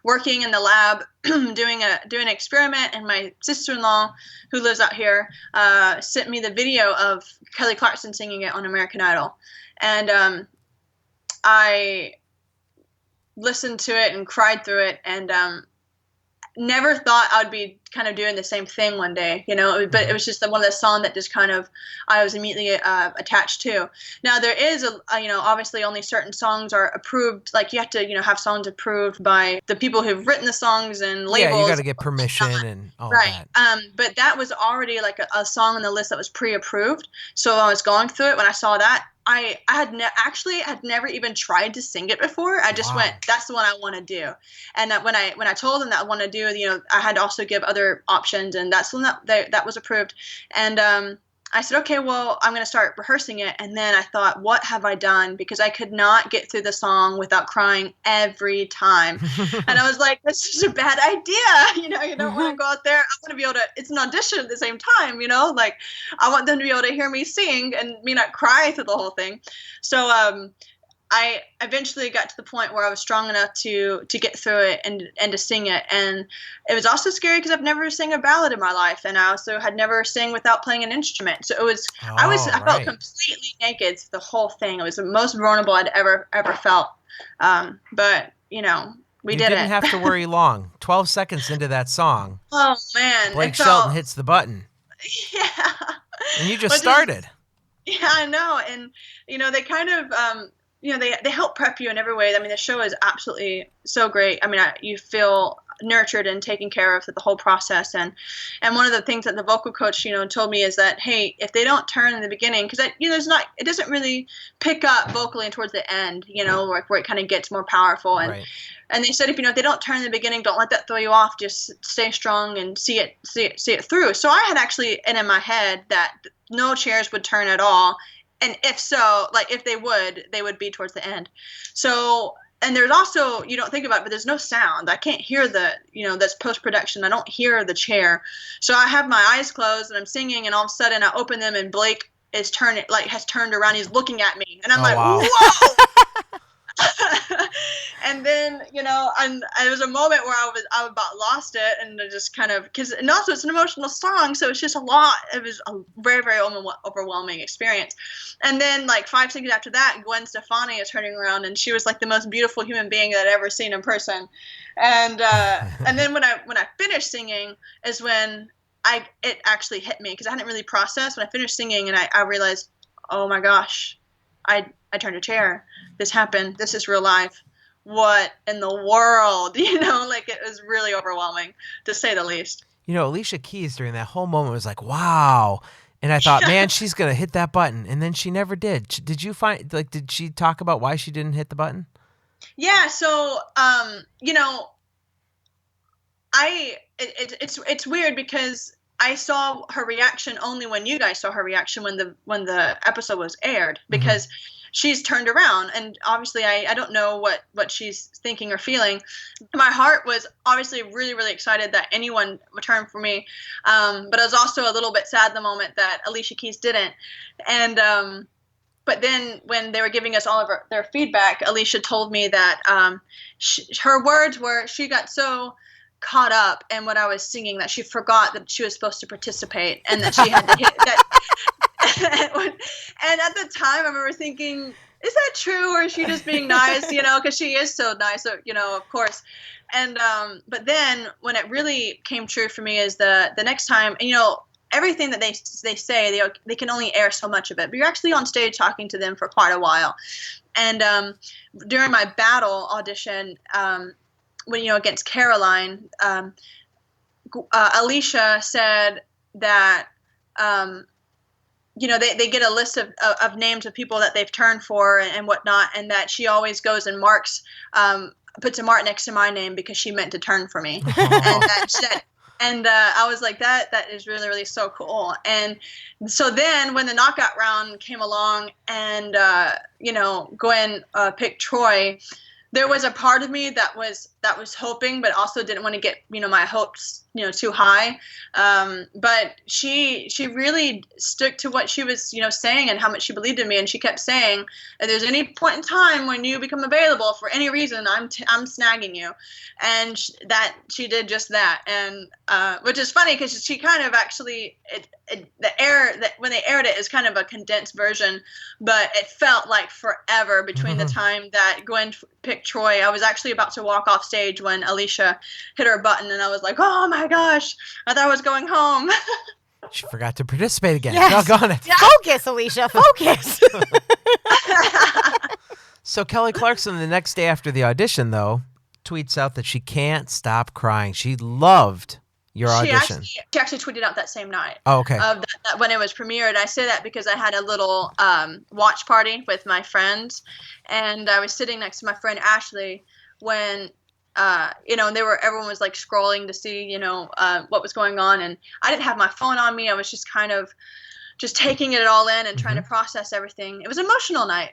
working in the lab doing an experiment, and my sister-in-law, who lives out here, sent me the video of Kelly Clarkson singing it on American Idol, and I listened to it and cried through it, and never thought I'd be kind of doing the same thing one day, but it was just one of the songs that just kind of I was immediately attached to. Now there is obviously only certain songs are approved, like you have to have songs approved by the people who've written the songs and labels. Yeah, you got to get permission and all right. that. But that was already like a song on the list that was pre-approved. So I was going through it when I saw that. I had never even tried to sing it before. I just went, that's the one I want to do. And when I told them that I want to do, I had to also give other options, and that's the one that was approved. And I said, okay, well, I'm going to start rehearsing it. And then I thought, what have I done? Because I could not get through the song without crying every time. And I was like, this is a bad idea. You don't want to go out there. I want to be able to, it's an audition at the same time, like I want them to be able to hear me sing and me not cry through the whole thing. So I eventually got to the point where I was strong enough to get through it and to sing it. And it was also scary because I've never sang a ballad in my life, and I also had never sang without playing an instrument. So it was I felt completely naked through the whole thing. It was the most vulnerable I'd ever felt. But we did it. You didn't have to worry long. 12 seconds into that song. Oh man, Blake Shelton hits the button. Yeah. And you just started. Yeah, I know. And they kind of they help prep you in every way. I mean, the show is absolutely so great. I mean, you feel nurtured and taken care of through the whole process. And one of the things that the vocal coach, told me is that, hey, if they don't turn in the beginning, because it doesn't really pick up vocally and towards the end, where it kind of gets more powerful. And right. And they said, if they don't turn in the beginning, don't let that throw you off. Just stay strong and see it through. So I had actually in my head that no chairs would turn at all. And if so, if they would be towards the end. So, and there's also, you don't think about it, but there's no sound. I can't hear that's post-production. I don't hear the chair. So I have my eyes closed and I'm singing, and all of a sudden I open them and Blake has turned around. He's looking at me, and I'm wow. Whoa! And then, and it was a moment where I about lost it, and I just kind of, and also it's an emotional song, so it's just a lot. It was a very, very overwhelming experience. And then 5 seconds after that, Gwen Stefani is turning around, and she was the most beautiful human being that I'd ever seen in person. And and then when I finished singing is when it actually hit me, because I hadn't really processed. When I finished singing, and I realized, oh my gosh, I turned a chair. This happened. This is real life. What in the world? It was really overwhelming, to say the least. Alicia Keys during that whole moment was like, wow. And I thought, man, she's going to hit that button. And then she never did. Did you find, did she talk about why she didn't hit the button? Yeah. So, it's weird because I saw her reaction only when you guys saw her reaction when the episode was aired, because she's turned around, and obviously I don't know what she's thinking or feeling. My heart was obviously really, really excited that anyone would turn for me, but I was also a little bit sad the moment that Alicia Keys didn't. And but then when they were giving us all of their feedback, Alicia told me that her words were, she got so caught up in what I was singing that she forgot that she was supposed to participate, and that she had to hit that. And at the time, I remember thinking, is that true, or is she just being nice? Because she is so nice, so, of course. And but then when it really came true for me is the next time, and, everything that they say, they can only air so much of it, but you're actually on stage talking to them for quite a while. And during my battle audition, when against Caroline, Alicia said that they get a list of names of people that they've turned for and whatnot, and that she always goes and marks, puts a mark next to my name because she meant to turn for me. And I was like, that is really, really so cool. And so then when the knockout round came along, and Gwen picked Troy, there was a part of me that was that was hoping, but also didn't want to get, my hopes, too high. But she really stuck to what she was, saying and how much she believed in me. And she kept saying, if there's any point in time when you become available for any reason, I'm snagging you. And she did just that. And, which is funny because she kind of actually, when they aired it is kind of a condensed version, but it felt like forever between the time that Gwen picked Troy. I was actually about to walk off stage when Alicia hit her button, and I was like, oh my gosh, I thought I was going home. She forgot to participate again. Yes. Doggone it. Yeah. Focus, Alicia, focus. So Kelly Clarkson, the next day after the audition, though, tweets out that she can't stop crying. She loved your audition. She actually tweeted out that same night. Oh, okay. That when it was premiered. I say that because I had a little watch party with my friends, and I was sitting next to my friend Ashley when everyone was like scrolling to see what was going on, and I didn't have my phone on me. I was just kind of just taking it all in and trying to process everything. It was an emotional night,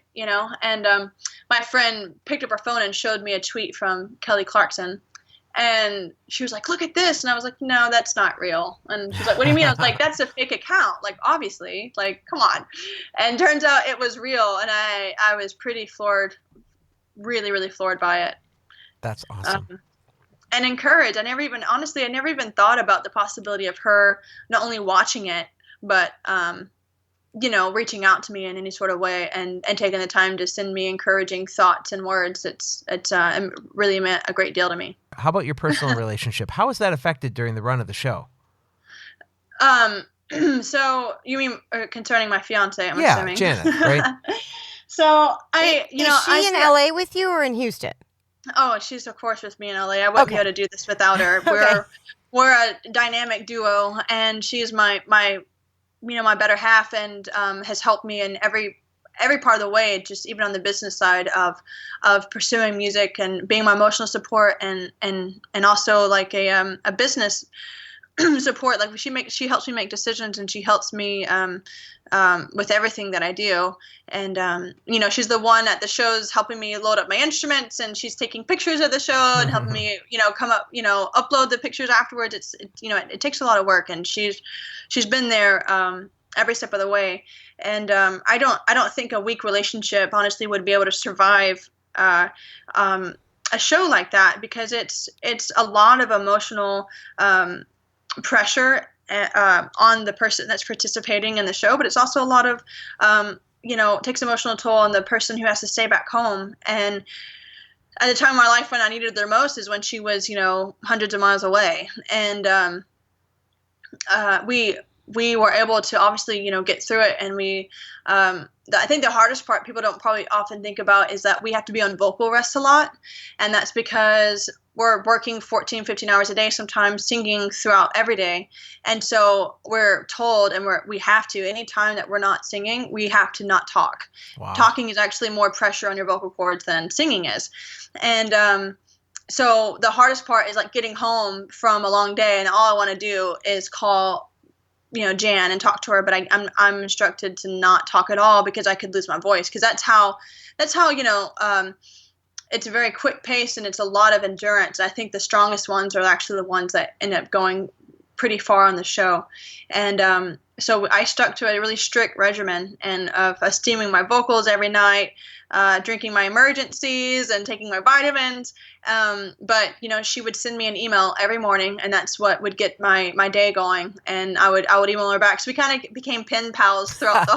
and my friend picked up her phone and showed me a tweet from Kelly Clarkson. And she was like, look at this. And I was like, no, that's not real. And she's like, what do you mean? I was like, that's a fake account. Like, obviously, like, come on. And turns out it was real. And I was pretty floored, really, really floored by it. That's awesome. And encouraged. I never even thought about the possibility of her not only watching it, but, reaching out to me in any sort of way and taking the time to send me encouraging thoughts and words. It really meant a great deal to me. How about your personal relationship? How was that affected during the run of the show? So you mean concerning my fiance? I'm assuming. Janet, right? So is she in LA with you or in Houston? Oh, she's of course with me in LA. I wouldn't be able to do this without her. We're a dynamic duo, and she's my better half, and has helped me in every part of the way, just even on the business side of pursuing music and being my emotional support and also like a business support. Like she helps me make decisions, and she helps me with everything that I do. And she's the one at the shows helping me load up my instruments, and she's taking pictures of the show and helping me come up upload the pictures afterwards. It takes a lot of work, and she's been there every step of the way. And I don't think a weak relationship honestly would be able to survive a show like that, because it's a lot of emotional pressure on the person that's participating in the show, but it's also a lot of it takes emotional toll on the person who has to stay back home. And at the time of my life when I needed her most is when she was hundreds of miles away. And we were able to obviously get through it. And I think the hardest part people don't probably often think about is that we have to be on vocal rest a lot, and that's because we're working 14, 15 hours a day, sometimes singing throughout every day. And so we're told, and we have to, anytime that we're not singing, we have to not talk. Wow. Talking is actually more pressure on your vocal cords than singing is. And so the hardest part is like getting home from a long day, and all I want to do is call Jan and talk to her, but I'm instructed to not talk at all because I could lose my voice. Because that's how it's a very quick pace, and it's a lot of endurance. I think the strongest ones are actually the ones that end up going pretty far on the show. And so I stuck to a really strict regimen and of steaming my vocals every night, drinking my emergencies and taking my vitamins. But she would send me an email every morning, and that's what would get my day going. And I would email her back. So we kind of became pen pals throughout the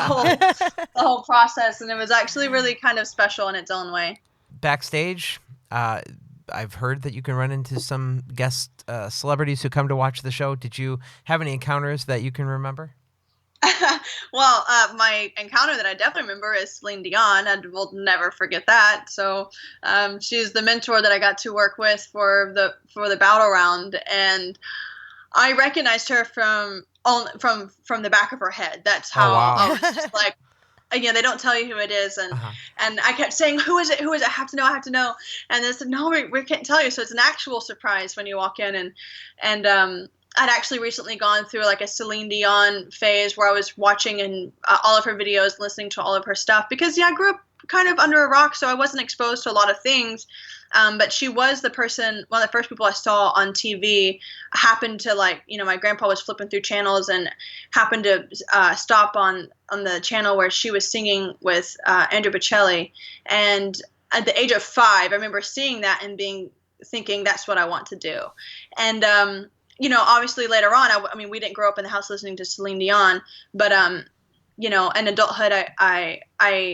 whole process. And it was actually really kind of special in its own way. Backstage, I've heard that you can run into some guest celebrities who come to watch the show. Did you have any encounters that you can remember? Well, my encounter that I definitely remember is Celine Dion. I will never forget that. So she's the mentor that I got to work with for the battle round, and I recognized her from the back of her head. That's how I was just like, they don't tell you who it is. And and I kept saying, who is it? Who is it? I have to know. And they said, no, we can't tell you. So it's an actual surprise when you walk in. And I'd actually recently gone through like a Celine Dion phase where I was watching all of her videos, listening to all of her stuff, because I grew up kind of under a rock, so I wasn't exposed to a lot of things. But she was one of the first people I saw on TV. Happened to my grandpa was flipping through channels and happened to stop on the channel where she was singing with Andrew Bocelli. And at the age of 5, I remember seeing that and thinking that's what I want to do. And obviously later on, I mean, we didn't grow up in the house listening to Celine Dion, but in adulthood, I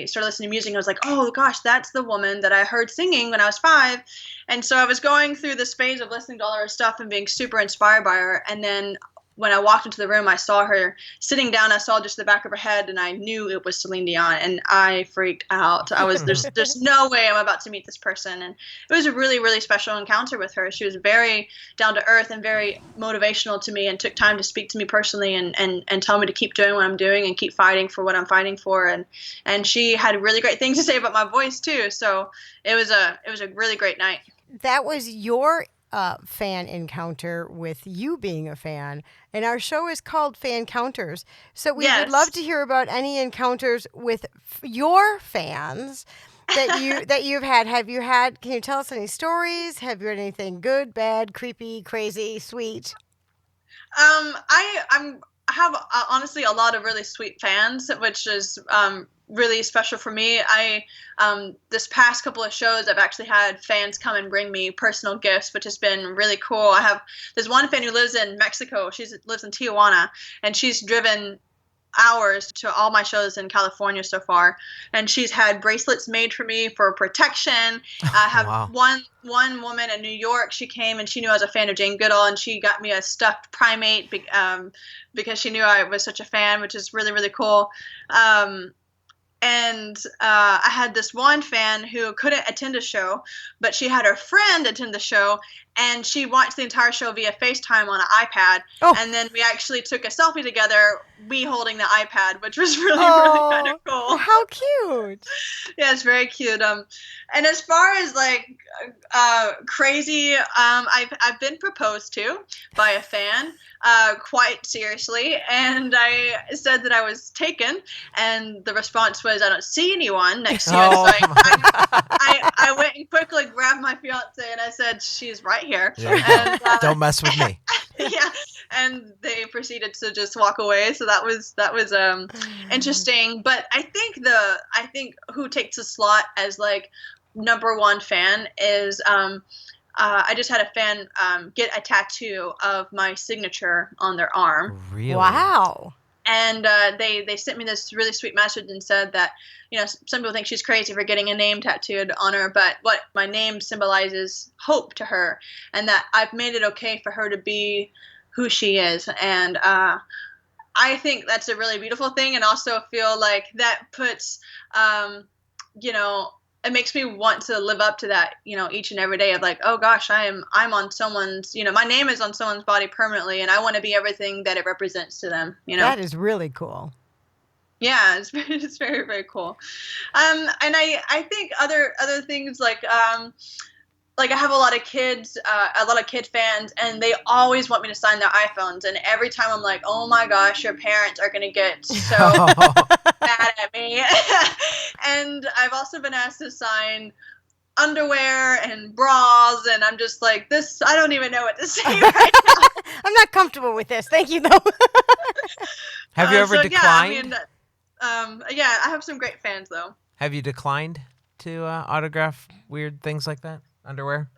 started listening to music and I was like, oh gosh, that's the woman that I heard singing when I was 5. And so I was going through this phase of listening to all her stuff and being super inspired by her. And then when I walked into the room, I saw her sitting down. I saw just the back of her head, and I knew it was Celine Dion, and I freaked out. I was there's no way I'm about to meet this person, and it was a really, really special encounter with her. She was very down to earth and very motivational to me, and took time to speak to me personally and tell me to keep doing what I'm doing and keep fighting for what I'm fighting for. And she had really great things to say about my voice too. So it was a really great night. That was your fan encounter with you being a fan, and our show is called Fancounters. So we would love to hear about any encounters with your fans that you've had. Have you had? Can you tell us any stories? Have you had anything good, bad, creepy, crazy, sweet? I have honestly a lot of really sweet fans, which is really special for me. This past couple of shows, I've actually had fans come and bring me personal gifts, which has been really cool. There's one fan who lives in Mexico. She lives in Tijuana, and she's driven hours to all my shows in California so far, and she's had bracelets made for me for protection. I have one woman in New York. She came and she knew I was a fan of Jane Goodall, and she got me a stuffed primate because she knew I was such a fan, which is really, really cool. And I had this one fan who couldn't attend a show, but she had her friend attend the show, and she watched the entire show via FaceTime on an iPad. And then we actually took a selfie together, we holding the iPad, which was really, really kind of cool. How cute. Yeah, it's very cute. And as far as crazy, I've been proposed to by a fan quite seriously, and I said that I was taken, and the response was, I don't see anyone next to you. So I went and quickly grabbed my fiance and I said, she's right here. And, don't mess with me. Yeah, and they proceeded to just walk away. So that was interesting. But I think who takes a slot as number one fan is I just had a fan get a tattoo of my signature on their arm. Really? Wow. And they sent me this really sweet message and said that, some people think she's crazy for getting a name tattooed on her, but what my name symbolizes hope to her, and that I've made it okay for her to be who she is. And I think that's a really beautiful thing, and also feel like that puts, it makes me want to live up to that, each and every day of oh gosh, I'm on someone's, my name is on someone's body permanently, and I want to be everything that it represents to them, That is really cool. Yeah, it's very, very cool. And I think other things I have a lot of kids, a lot of kid fans, and they always want me to sign their iPhones. And every time I'm like, oh my gosh, your parents are going to get so mad at me. And I've also been asked to sign underwear and bras, and I'm just like, this, I don't even know what to say right now. I'm not comfortable with this. Thank you, though. Have you ever declined? Yeah, I have some great fans, though. Have you declined to autograph weird things like that? Underwear?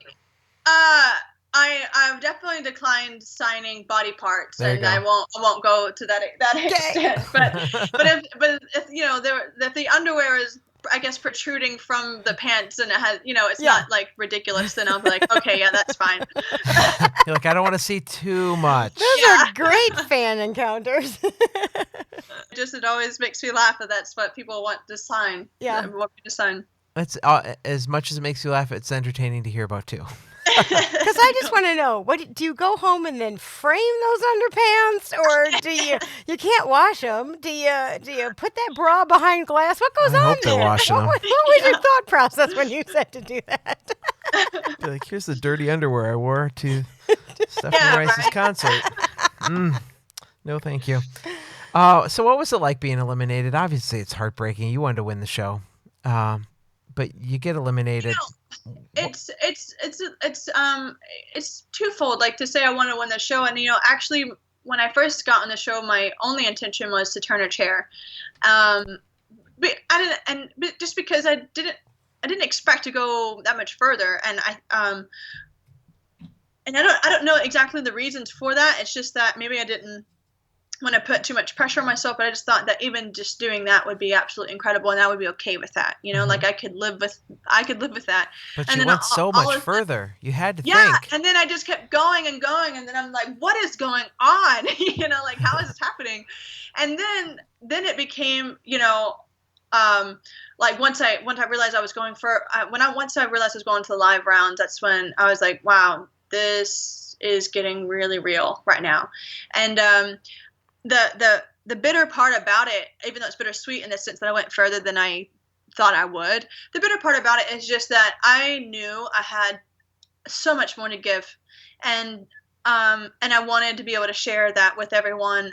I've definitely declined signing body parts, and I won't go to that extent. But if the underwear is, I guess, protruding from the pants, and it has, it's not ridiculous, then I'll be like, okay, yeah, that's fine. You're like, I don't want to see too much. Those are great fan encounters. It always makes me laugh that that's what people want to sign. Yeah, want me to sign. It's as much as it makes you laugh, it's entertaining to hear about too. Because I just want to know, do you go home and then frame those underpants, or do you can't wash them? Do you put that bra behind glass? What goes on hope there? they're washing them. What was your thought process when you said to do that? Be like, here's the dirty underwear I wore to Stephanie Rice's concert. No, thank you. So what was it like being eliminated? Obviously, it's heartbreaking. You wanted to win the show. but you get eliminated. It's twofold. Like to say I want to win the show, and actually when I first got on the show, my only intention was to turn a chair. But just because I didn't expect to go that much further, and I don't know exactly the reasons for that. It's just that maybe I didn't want to put too much pressure on myself, but I just thought that even just doing that would be absolutely incredible, and I would be okay with that. Like I could live with that. But and you went so much further. You had to think. Yeah, and then I just kept going and going, and then I'm like, what is going on? Like how is this happening? And then it became, like once I realized I was going for once I realized I was going to the live rounds, that's when I was like, wow, this is getting really real right now. And the bitter part about it, even though it's bittersweet in the sense that I went further than I thought I would, the bitter part about it is just that I knew I had so much more to give, and I wanted to be able to share that with everyone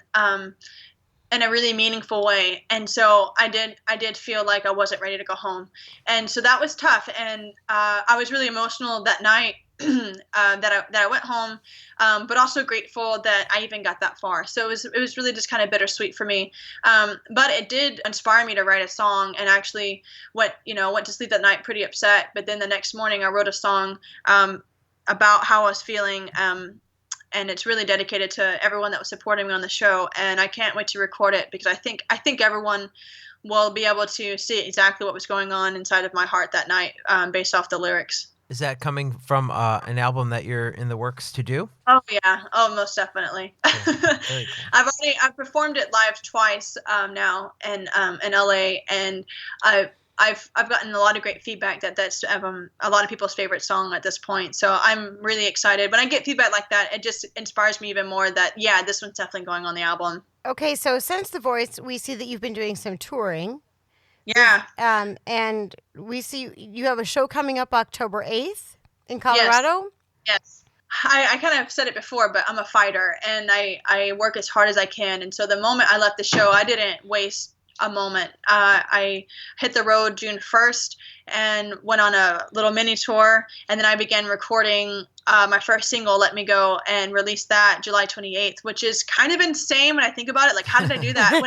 in a really meaningful way. And so I did feel like I wasn't ready to go home, and so that was tough. And I was really emotional that night. that I went home, but also grateful that I even got that far. So it was really just kind of bittersweet for me. But it did inspire me to write a song, and actually went to sleep that night pretty upset. But then the next morning I wrote a song about how I was feeling, and it's really dedicated to everyone that was supporting me on the show. And I can't wait to record it, because I think everyone will be able to see exactly what was going on inside of my heart that night, based off the lyrics. Is that coming from an album that you're in the works to do? Oh yeah, most definitely. Yeah, very cool. I've performed it live twice now in LA, and I've gotten a lot of great feedback that's a lot of people's favorite song at this point. So I'm really excited. When I get feedback like that, it just inspires me even more that this one's definitely going on the album. Okay, so since The Voice, we see that you've been doing some touring. Yeah. And we see you have a show coming up October 8th in Colorado. Yes. I kind of said it before, but I'm a fighter, and I work as hard as I can. And so the moment I left the show, I didn't waste a moment. I hit the road June 1st and went on a little mini tour, and then I began recording my first single, Let Me Go, and released that July 28th, which is kind of insane when I think about it. Like, how did I do that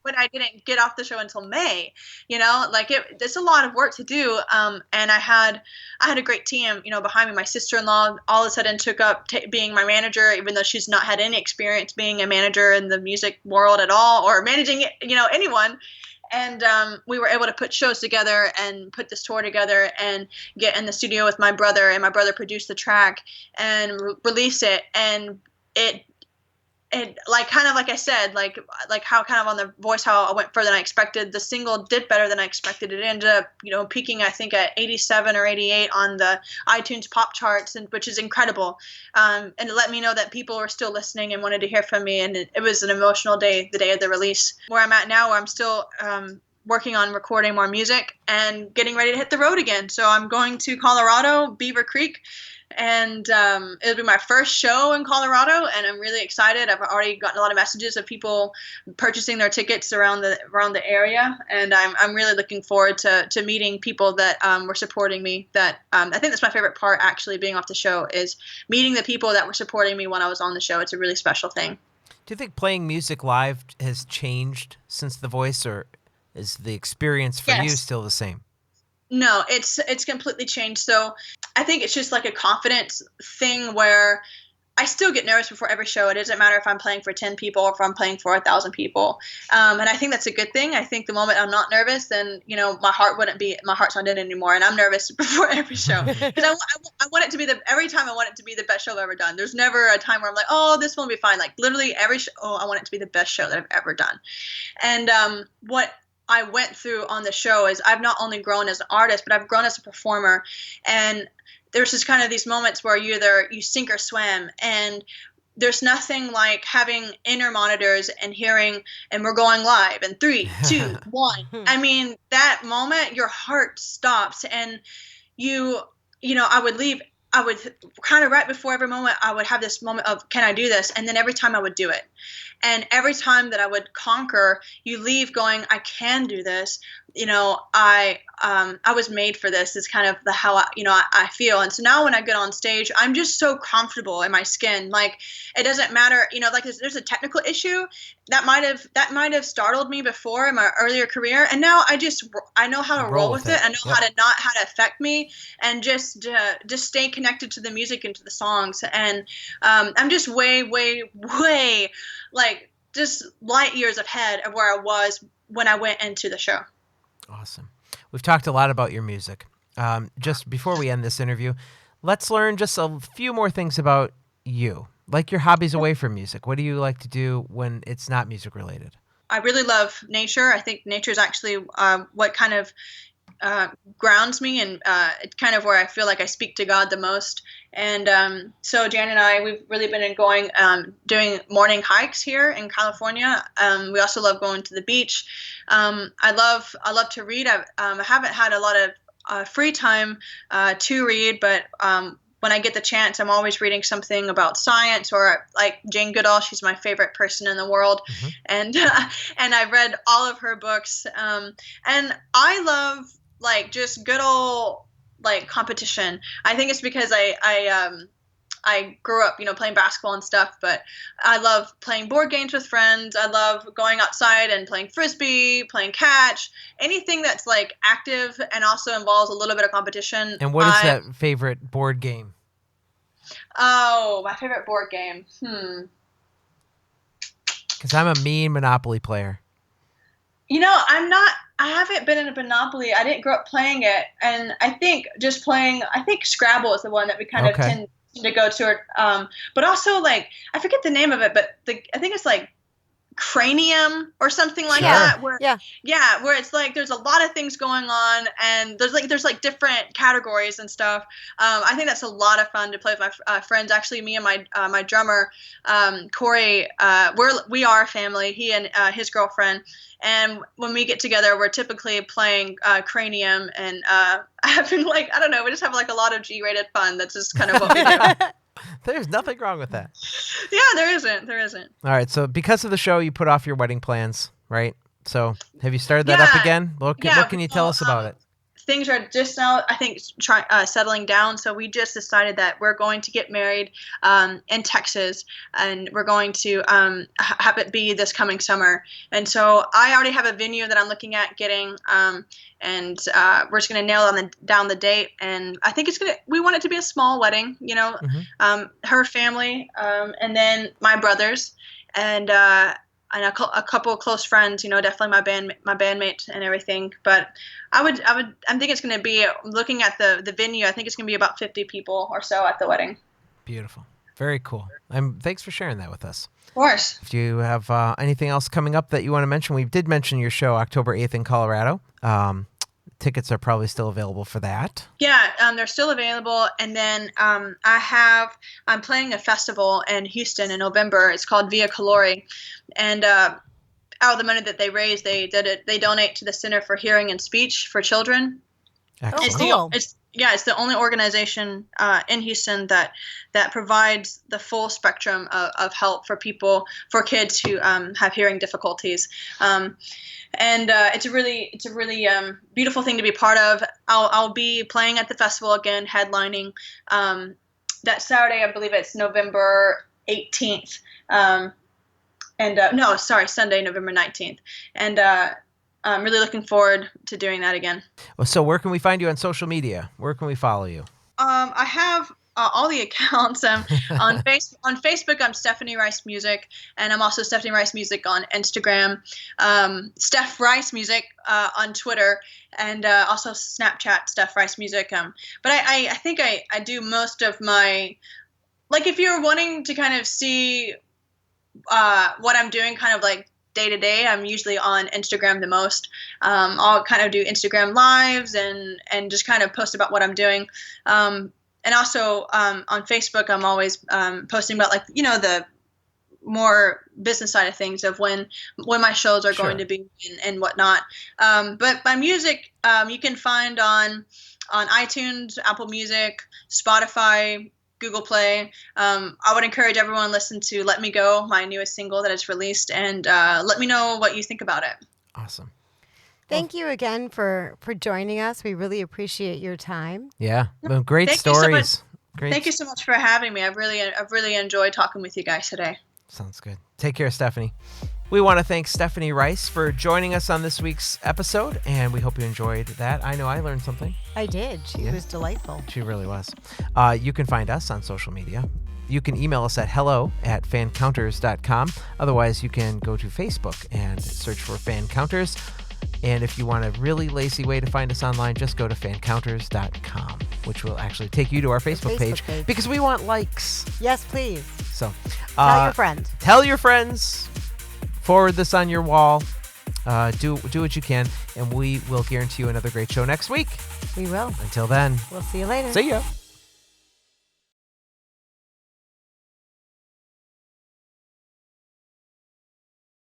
when I didn't get off the show until May? Like it's a lot of work to do. And I had a great team, behind me. My sister-in-law all of a sudden took up being my manager, even though she's not had any experience being a manager in the music world at all, or managing, anyone. And we were able to put shows together and put this tour together and get in the studio with my brother, and my brother produced the track and release it. And it like kind of like I said, like how kind of on The Voice, how I went further than I expected. The single did better than I expected. It ended up, peaking, I think, at 87 or 88 on the iTunes pop charts, and which is incredible. And it let me know that people were still listening and wanted to hear from me. And it was an emotional day, the day of the release. Where I'm at now, where I'm still working on recording more music and getting ready to hit the road again. So I'm going to Colorado, Beaver Creek. And it'll be my first show in Colorado, and I'm really excited. I've already gotten a lot of messages of people purchasing their tickets around the area, and I'm really looking forward to meeting people that were supporting me. That I think that's my favorite part, actually, being off the show, is meeting the people that were supporting me when I was on the show. It's a really special thing. Do you think playing music live has changed since The Voice, or is the experience for you still the same? No, it's completely changed. So I think it's just like a confidence thing where I still get nervous before every show. It doesn't matter if I'm playing for 10 people or if I'm playing for 1,000 people. And I think that's a good thing. I think the moment I'm not nervous, then, my heart's not in it anymore. And I'm nervous before every show. Because I want it to be every time I want it to be the best show I've ever done. There's never a time where I'm like, oh, this one will be fine. Like literally every show, I want it to be the best show that I've ever done. And what I went through on the show is I've not only grown as an artist, but I've grown as a performer. And there's just kind of these moments where you sink or swim, and there's nothing like having inner monitors and hearing, and we're going live in 3, 2, 1. I mean, that moment, your heart stops, and I would leave I would kind of right before every moment, I would have this moment of, can I do this? And then every time I would do it. And every time that I would conquer, you leave going, I can do this. I was made for this is kind of how I feel. And so now when I get on stage, I'm just so comfortable in my skin. Like, it doesn't matter, like there's a technical issue that might have startled me before in my earlier career. And now I know how to roll with it. I know how to affect me, and just stay connected to the music and to the songs. And I'm just way, way, way, like, just light years ahead of where I was when I went into the show. Awesome. We've talked a lot about your music. Just before we end this interview, let's learn just a few more things about you, like your hobbies away from music. What do you like to do when it's not music related? I really love nature. I think nature is actually what kind of grounds me, and it's kind of where I feel like I speak to God the most. And so Jan and I, we've really been doing morning hikes here in California. We also love going to the beach. I love to read. I haven't had a lot of free time to read, but when I get the chance, I'm always reading something about science, or like Jane Goodall. She's my favorite person in the world. Mm-hmm. And I've read all of her books. And I love like just good old like competition. I think it's because I grew up, playing basketball and stuff, but I love playing board games with friends. I love going outside and playing frisbee, playing catch, anything that's like active and also involves a little bit of competition. And what is that favorite board game? Oh, my favorite board game. Because I'm a mean Monopoly player. I haven't been in a Monopoly. I didn't grow up playing it. And I think Scrabble is the one that we kind of tend to go to. But also, like, I forget the name of it, but I think it's like Cranium or something like that. Where it's like there's a lot of things going on, and there's like different categories and stuff. I think that's a lot of fun to play with my friends. Actually, me and my drummer Corey, we are a family. He and his girlfriend. And when we get together, we're typically playing Cranium, and having like, I don't know, we just have like a lot of G-rated fun. That's just kind of what we do. There's nothing wrong with that. Yeah, there isn't. All right, so because of the show, you put off your wedding plans, right? So have you started that up again? What can you tell us about it? Things are just now, I think, settling down. So we just decided that we're going to get married in Texas, and we're going to have it be this coming summer. And so I already have a venue that I'm looking at getting, and we're just going to nail down the date. And I think we want it to be a small wedding, her family, and then my brothers, and a couple of close friends, definitely my bandmates and everything. But I think it's going to be, looking at the venue, I think it's going to be about 50 people or so at the wedding. Beautiful. Very cool. Thanks for sharing that with us. Of course. Do you have anything else coming up that you want to mention? We did mention your show October 8th in Colorado. Tickets are probably still available for that. Yeah, they're still available. And then I'm playing a festival in Houston in November. It's called Via Calori. And out of the money that they raise, they donate to the Center for Hearing and Speech for Children. Excellent. Cool. It's the only organization in Houston that provides the full spectrum of help for kids who have hearing difficulties. And it's a really beautiful thing to be part of. I'll be playing at the festival again, headlining that Saturday. I believe it's November 18th. Sunday, November 19th. And I'm really looking forward to doing that again. Well, so where can we find you on social media? Where can we follow you? I have all the accounts. On Facebook, I'm Stephanie Rice Music, and I'm also Stephanie Rice Music on Instagram. Steph Rice Music on Twitter, and also Snapchat, Steph Rice Music. But I think I do most of my, like, if you're wanting to kind of see what I'm doing kind of like day to day, I'm usually on Instagram the most. I'll kind of do Instagram lives and just kind of post about what I'm doing. And also on Facebook, I'm always posting about, like, more business side of things of when my shows are going to be and whatnot. But my music, you can find on iTunes, Apple Music, Spotify, Google Play. I would encourage everyone to listen to Let Me Go, my newest single that is released, and let me know what you think about it. Awesome. Thank you again for joining us. We really appreciate your time. Yeah. Well, great stories. Thank you so much for having me. I've really enjoyed talking with you guys today. Sounds good. Take care, Stephanie. We want to thank Stephanie Rice for joining us on this week's episode, and we hope you enjoyed that. I know I learned something. I did. She was delightful. She really was. You can find us on social media. You can email us at hello@fancounters.com. Otherwise, you can go to Facebook and search for Fancounters. And if you want a really lazy way to find us online, just go to fancounters.com, which will actually take you to our Facebook page because we want likes. Yes, please. So tell your friends. Tell your friends. Forward this on your wall. Do what you can, and we will guarantee you another great show next week. We will. Until then. We'll see you later. See ya.